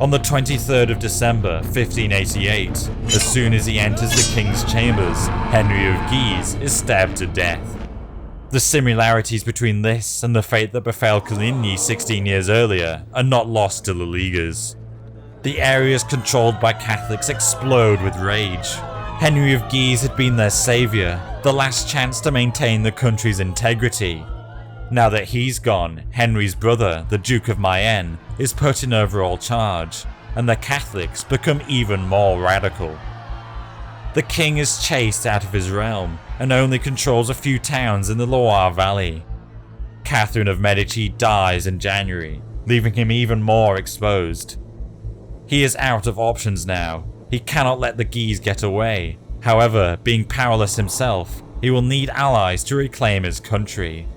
On the 23rd of December 1588, as soon as he enters the king's chambers, Henry of Guise is stabbed to death. The similarities between this and the fate that befell Coligny 16 years earlier are not lost to the Leaguers. The areas controlled by Catholics explode with rage. Henry of Guise had been their saviour, the last chance to maintain the country's integrity. Now that he's gone, Henry's brother, the Duke of Mayenne, is put in overall charge, and the Catholics become even more radical. The king is chased out of his realm, and only controls a few towns in the Loire Valley. Catherine of Medici dies in January, leaving him even more exposed. He is out of options now. He cannot let the Guise get away. However, being powerless himself, he will need allies to reclaim his country.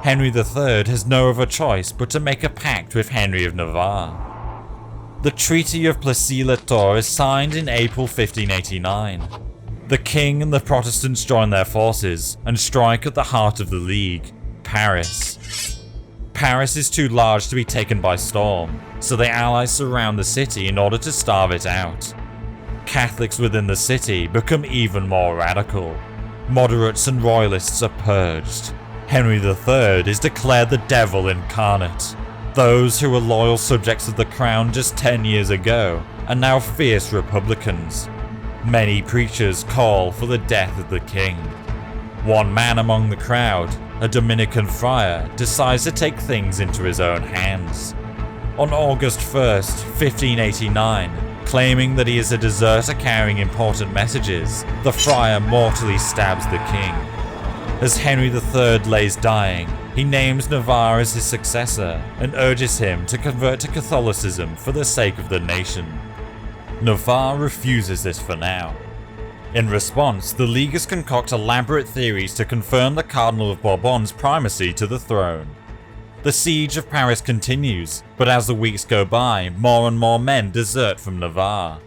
Henry III has no other choice but to make a pact with Henry of Navarre. The Treaty of Plessis-les-Tours is signed in April 1589. The king and the Protestants join their forces and strike at the heart of the League, Paris. Paris is too large to be taken by storm, so the Allies surround the city in order to starve it out. Catholics within the city become even more radical. Moderates and royalists are purged. Henry III is declared the devil incarnate. Those who were loyal subjects of the crown just 10 years ago are now fierce republicans. Many preachers call for the death of the king. One man among the crowd, a Dominican friar, decides to take things into his own hands. On August 1st, 1589, claiming that he is a deserter carrying important messages, the friar mortally stabs the king. As Henry III lays dying, he names Navarre as his successor and urges him to convert to Catholicism for the sake of the nation. Navarre refuses this for now. In response, the Leaguers concoct elaborate theories to confirm the Cardinal of Bourbon's primacy to the throne. The siege of Paris continues, but as the weeks go by, more and more men desert from Navarre.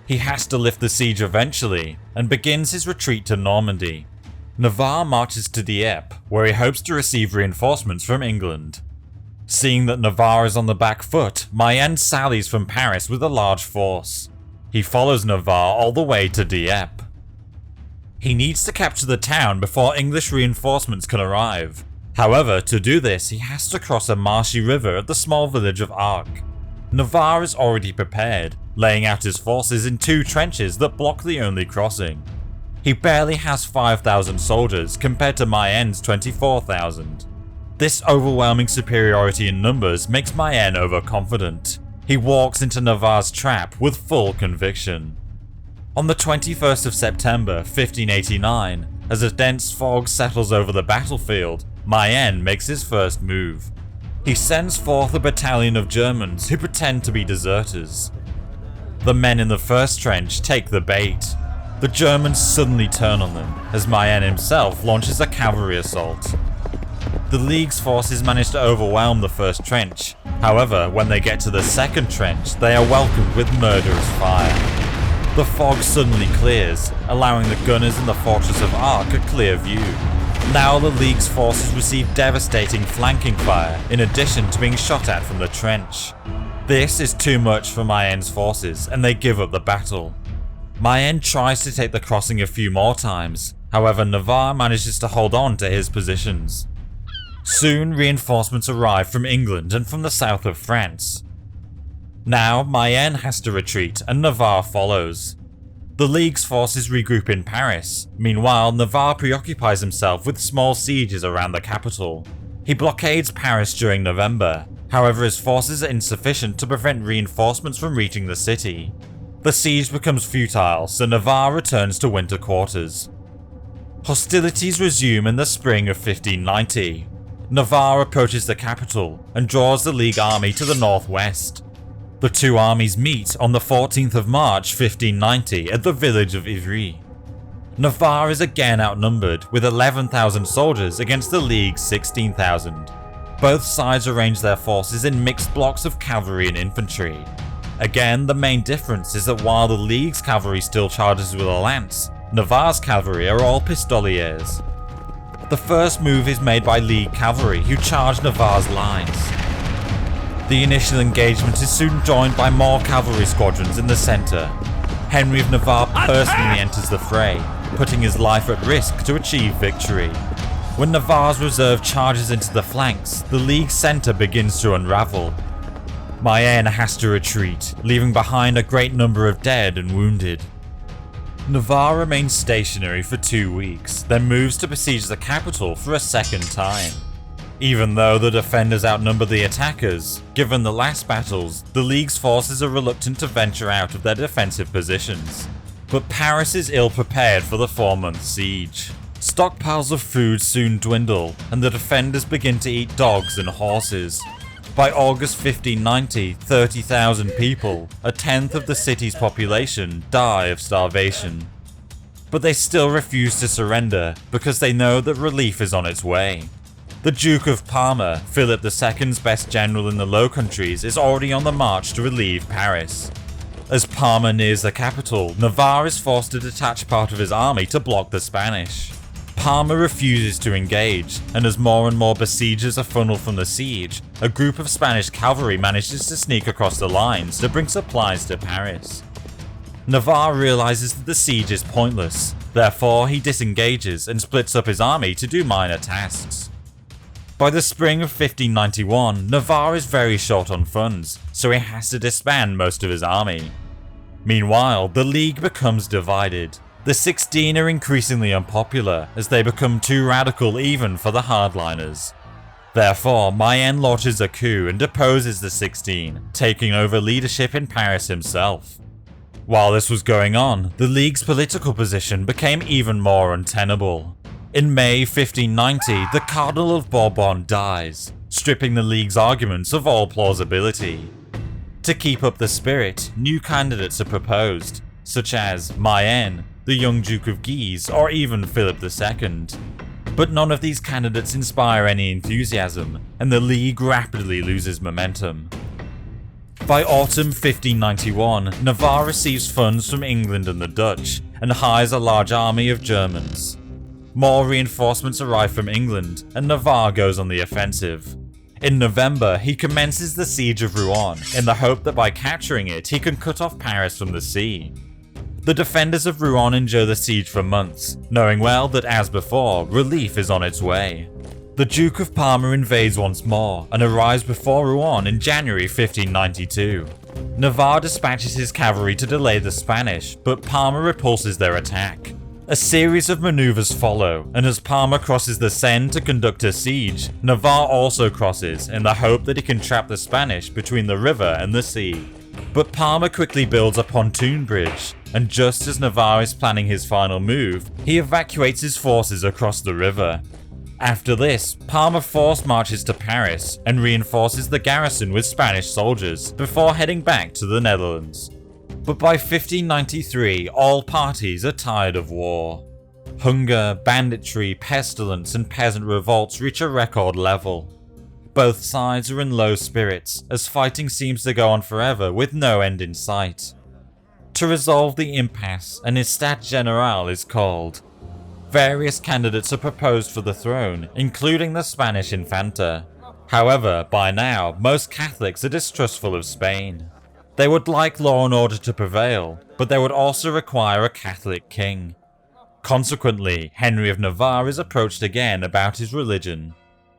He has to lift the siege eventually, and begins his retreat to Normandy. Navarre marches to Dieppe, where he hopes to receive reinforcements from England. Seeing that Navarre is on the back foot, Mayenne sallies from Paris with a large force. He follows Navarre all the way to Dieppe. He needs to capture the town before English reinforcements can arrive. However, to do this, he has to cross a marshy river at the small village of Arques. Navarre is already prepared, laying out his forces in 2 trenches that block the only crossing. He barely has 5,000 soldiers compared to Mayenne's 24,000. This overwhelming superiority in numbers makes Mayenne overconfident. He walks into Navarre's trap with full conviction. On the 21st of September 1589, as a dense fog settles over the battlefield, Mayenne makes his first move. He sends forth a battalion of Germans who pretend to be deserters. The men in the first trench take the bait. The Germans suddenly turn on them, as Mayenne himself launches a cavalry assault. The League's forces manage to overwhelm the first trench. However, when they get to the second trench, they are welcomed with murderous fire. The fog suddenly clears, allowing the gunners in the fortress of Arques a clear view. Now the League's forces receive devastating flanking fire, in addition to being shot at from the trench. This is too much for Mayenne's forces, and they give up the battle. Mayenne tries to take the crossing a few more times, however Navarre manages to hold on to his positions. Soon reinforcements arrive from England and from the south of France. Now Mayenne has to retreat and Navarre follows. The League's forces regroup in Paris. Meanwhile, Navarre preoccupies himself with small sieges around the capital. He blockades Paris during November, however his forces are insufficient to prevent reinforcements from reaching the city. The siege becomes futile, so Navarre returns to winter quarters. Hostilities resume in the spring of 1590. Navarre approaches the capital and draws the League army to the northwest. The two armies meet on the 14th of March 1590 at the village of Ivry. Navarre is again outnumbered with 11,000 soldiers against the League's 16,000. Both sides arrange their forces in mixed blocks of cavalry and infantry. Again, the main difference is that while the League's cavalry still charges with a lance, Navarre's cavalry are all pistoliers. The first move is made by League cavalry who charge Navarre's lines. The initial engagement is soon joined by more cavalry squadrons in the centre. Henry of Navarre personally enters the fray, putting his life at risk to achieve victory. When Navarre's reserve charges into the flanks, the League's centre begins to unravel. Mayenne has to retreat, leaving behind a great number of dead and wounded. Navarre remains stationary for 2 weeks, then moves to besiege the capital for a second time. Even though the defenders outnumber the attackers, given the last battles, the League's forces are reluctant to venture out of their defensive positions. But Paris is ill prepared for the 4-month siege. Stockpiles of food soon dwindle, and the defenders begin to eat dogs and horses. By August 1590, 30,000 people, a tenth of the city's population, die of starvation. But they still refuse to surrender because they know that relief is on its way. The Duke of Parma, Philip II's best general in the Low Countries, is already on the march to relieve Paris. As Parma nears the capital, Navarre is forced to detach part of his army to block the Spanish. Parma refuses to engage, and as more and more besiegers are funneled from the siege, a group of Spanish cavalry manages to sneak across the lines to bring supplies to Paris. Navarre realizes that the siege is pointless, therefore he disengages and splits up his army to do minor tasks. By the spring of 1591, Navarre is very short on funds, so he has to disband most of his army. Meanwhile, the League becomes divided. The 16 are increasingly unpopular, as they become too radical even for the hardliners. Therefore, Mayenne launches a coup and deposes the 16, taking over leadership in Paris himself. While this was going on, the League's political position became even more untenable. In May 1590, the Cardinal of Bourbon dies, stripping the League's arguments of all plausibility. To keep up the spirit, new candidates are proposed, such as Mayenne, the young Duke of Guise, or even Philip II. But none of these candidates inspire any enthusiasm, and the League rapidly loses momentum. By autumn 1591, Navarre receives funds from England and the Dutch, and hires a large army of Germans. More reinforcements arrive from England, and Navarre goes on the offensive. In November, he commences the siege of Rouen, in the hope that by capturing it, he can cut off Paris from the sea. The defenders of Rouen endure the siege for months, knowing well that, as before, relief is on its way. The Duke of Parma invades once more, and arrives before Rouen in January 1592. Navarre dispatches his cavalry to delay the Spanish, but Parma repulses their attack. A series of maneuvers follow, and as Parma crosses the Seine to conduct a siege, Navarre also crosses in the hope that he can trap the Spanish between the river and the sea. But Parma quickly builds a pontoon bridge, and just as Navarre is planning his final move, he evacuates his forces across the river. After this, Parma force marches to Paris and reinforces the garrison with Spanish soldiers before heading back to the Netherlands. But by 1593, all parties are tired of war. Hunger, banditry, pestilence, and peasant revolts reach a record level. Both sides are in low spirits, as fighting seems to go on forever with no end in sight. To resolve the impasse, an Estat General is called. Various candidates are proposed for the throne, including the Spanish Infanta. However, by now, most Catholics are distrustful of Spain. They would like law and order to prevail, but they would also require a Catholic king. Consequently, Henry of Navarre is approached again about his religion.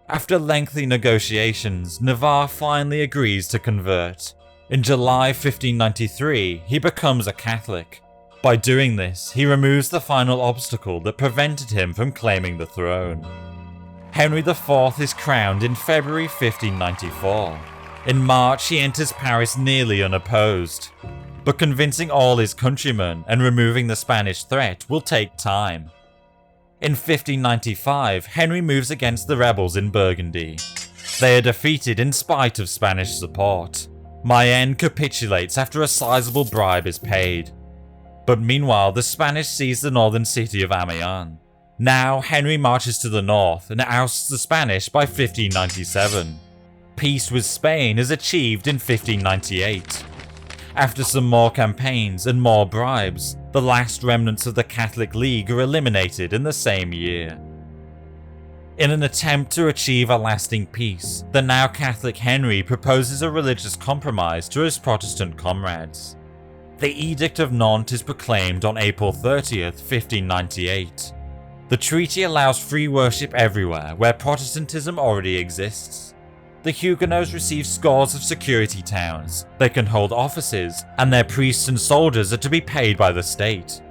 After lengthy negotiations, Navarre finally agrees to convert. In July 1593, he becomes a Catholic. By doing this, he removes the final obstacle that prevented him from claiming the throne. Henry IV is crowned in February 1594. In March, he enters Paris nearly unopposed. But convincing all his countrymen and removing the Spanish threat will take time. In 1595, Henry moves against the rebels in Burgundy. They are defeated in spite of Spanish support. Mayenne capitulates after a sizable bribe is paid. But meanwhile, the Spanish seize the northern city of Amiens. Now, Henry marches to the north and ousts the Spanish by 1597. Peace with Spain is achieved in 1598. After some more campaigns and more bribes, the last remnants of the Catholic League are eliminated in the same year. In an attempt to achieve a lasting peace, the now Catholic Henry proposes a religious compromise to his Protestant comrades. The Edict of Nantes is proclaimed on April 30th, 1598. The treaty allows free worship everywhere where Protestantism already exists. The Huguenots receive scores of security towns, they can hold offices, and their priests and soldiers are to be paid by the state.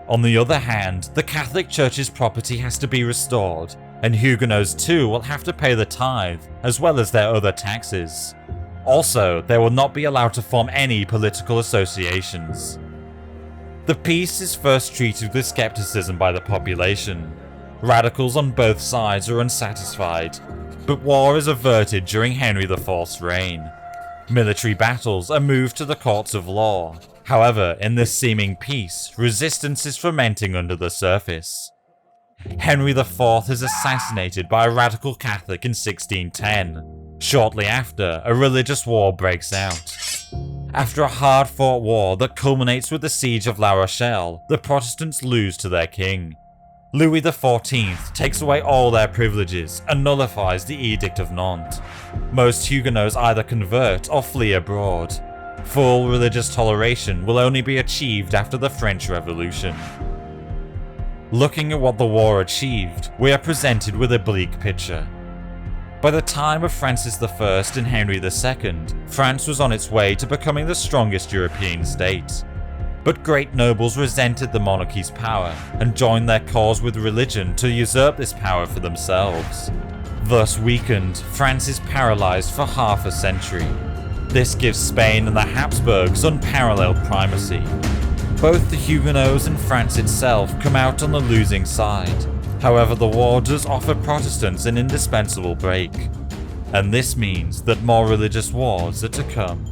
On the other hand, the Catholic Church's property has to be restored, and Huguenots too will have to pay the tithe, as well as their other taxes. Also, they will not be allowed to form any political associations. The peace is first treated with skepticism by the population. Radicals on both sides are unsatisfied, but war is averted during Henry IV's reign. Military battles are moved to the courts of law. However, in this seeming peace, resistance is fermenting under the surface. Henry IV is assassinated by a radical Catholic in 1610. Shortly after, a religious war breaks out. After a hard-fought war that culminates with the siege of La Rochelle, the Protestants lose to their king. Louis XIV takes away all their privileges and nullifies the Edict of Nantes. Most Huguenots either convert or flee abroad. Full religious toleration will only be achieved after the French Revolution. Looking at what the war achieved, we are presented with a bleak picture. By the time of Francis I and Henry II, France was on its way to becoming the strongest European state. But great nobles resented the monarchy's power and joined their cause with religion to usurp this power for themselves. Thus weakened, France is paralysed for half a century. This gives Spain and the Habsburgs unparalleled primacy. Both the Huguenots and France itself come out on the losing side. However, the war does offer Protestants an indispensable break, and this means that more religious wars are to come.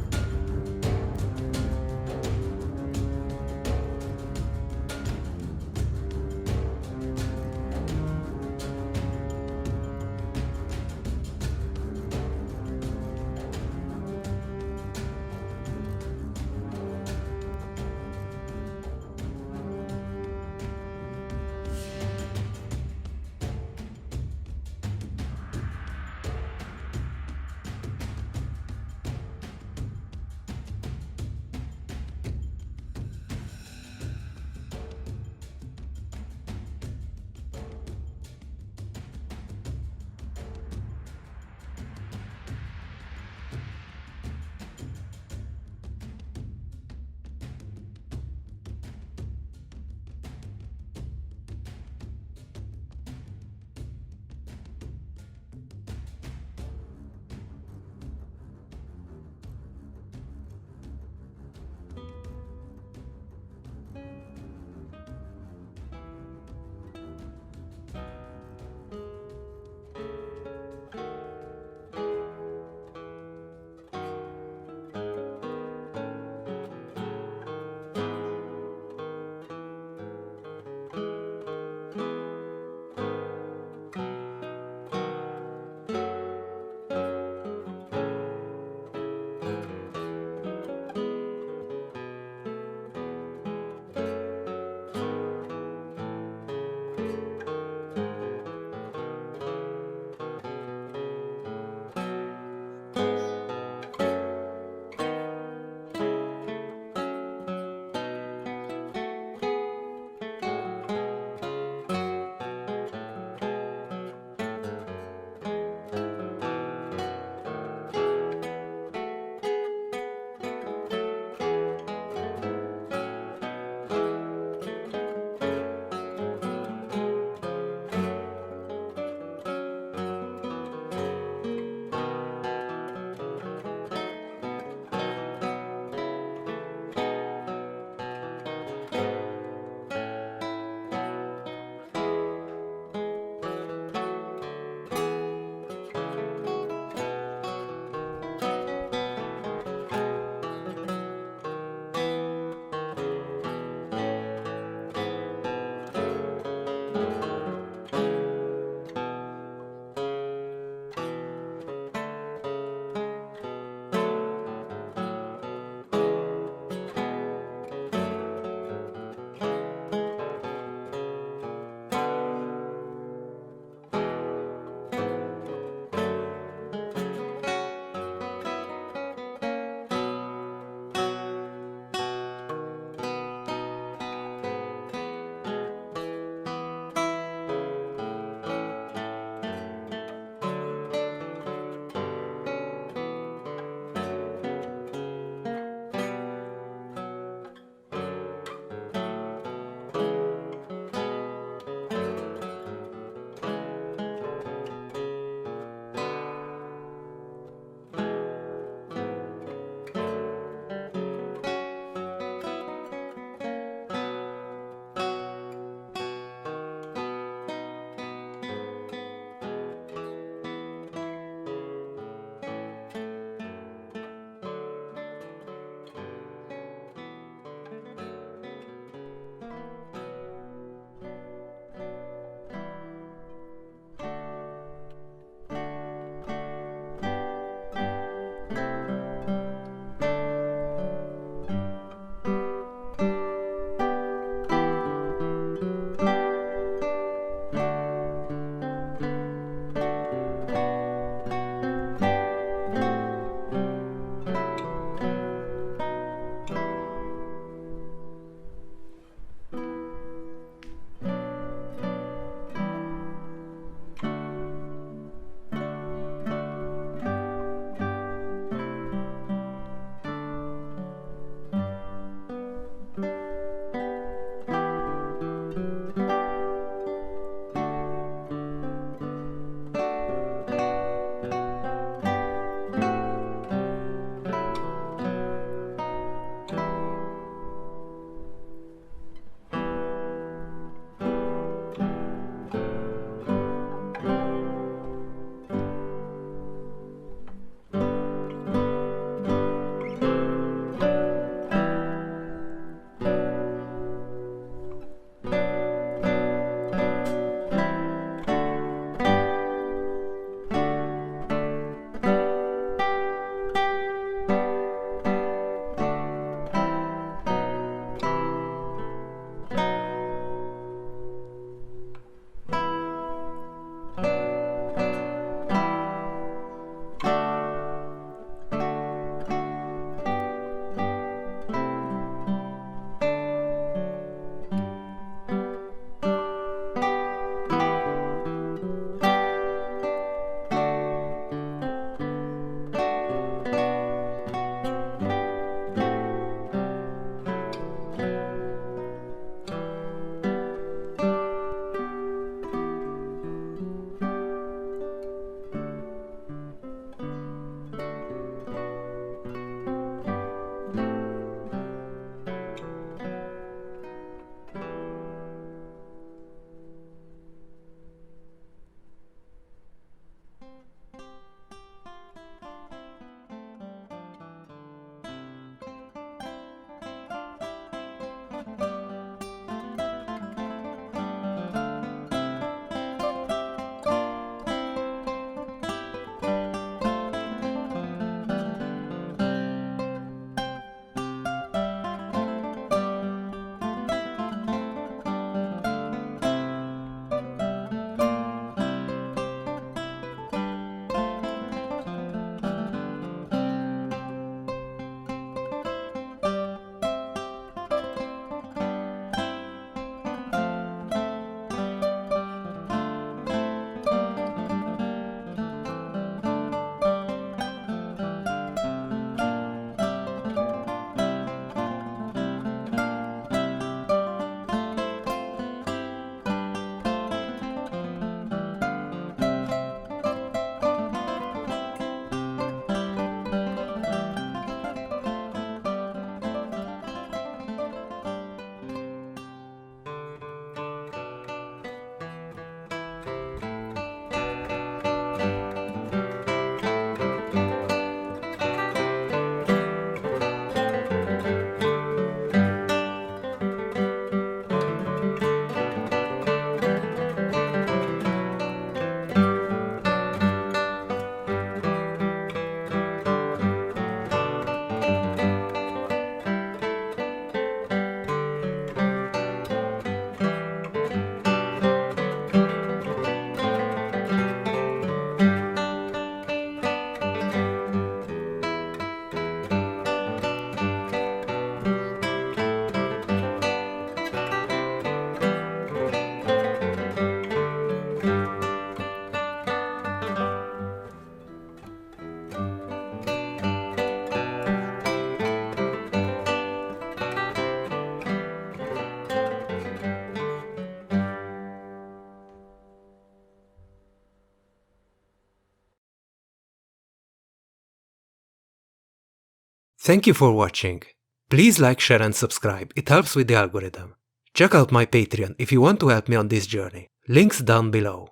Thank you for watching. Please like, share and subscribe, it helps with the algorithm. Check out my Patreon if you want to help me on this journey. Links down below.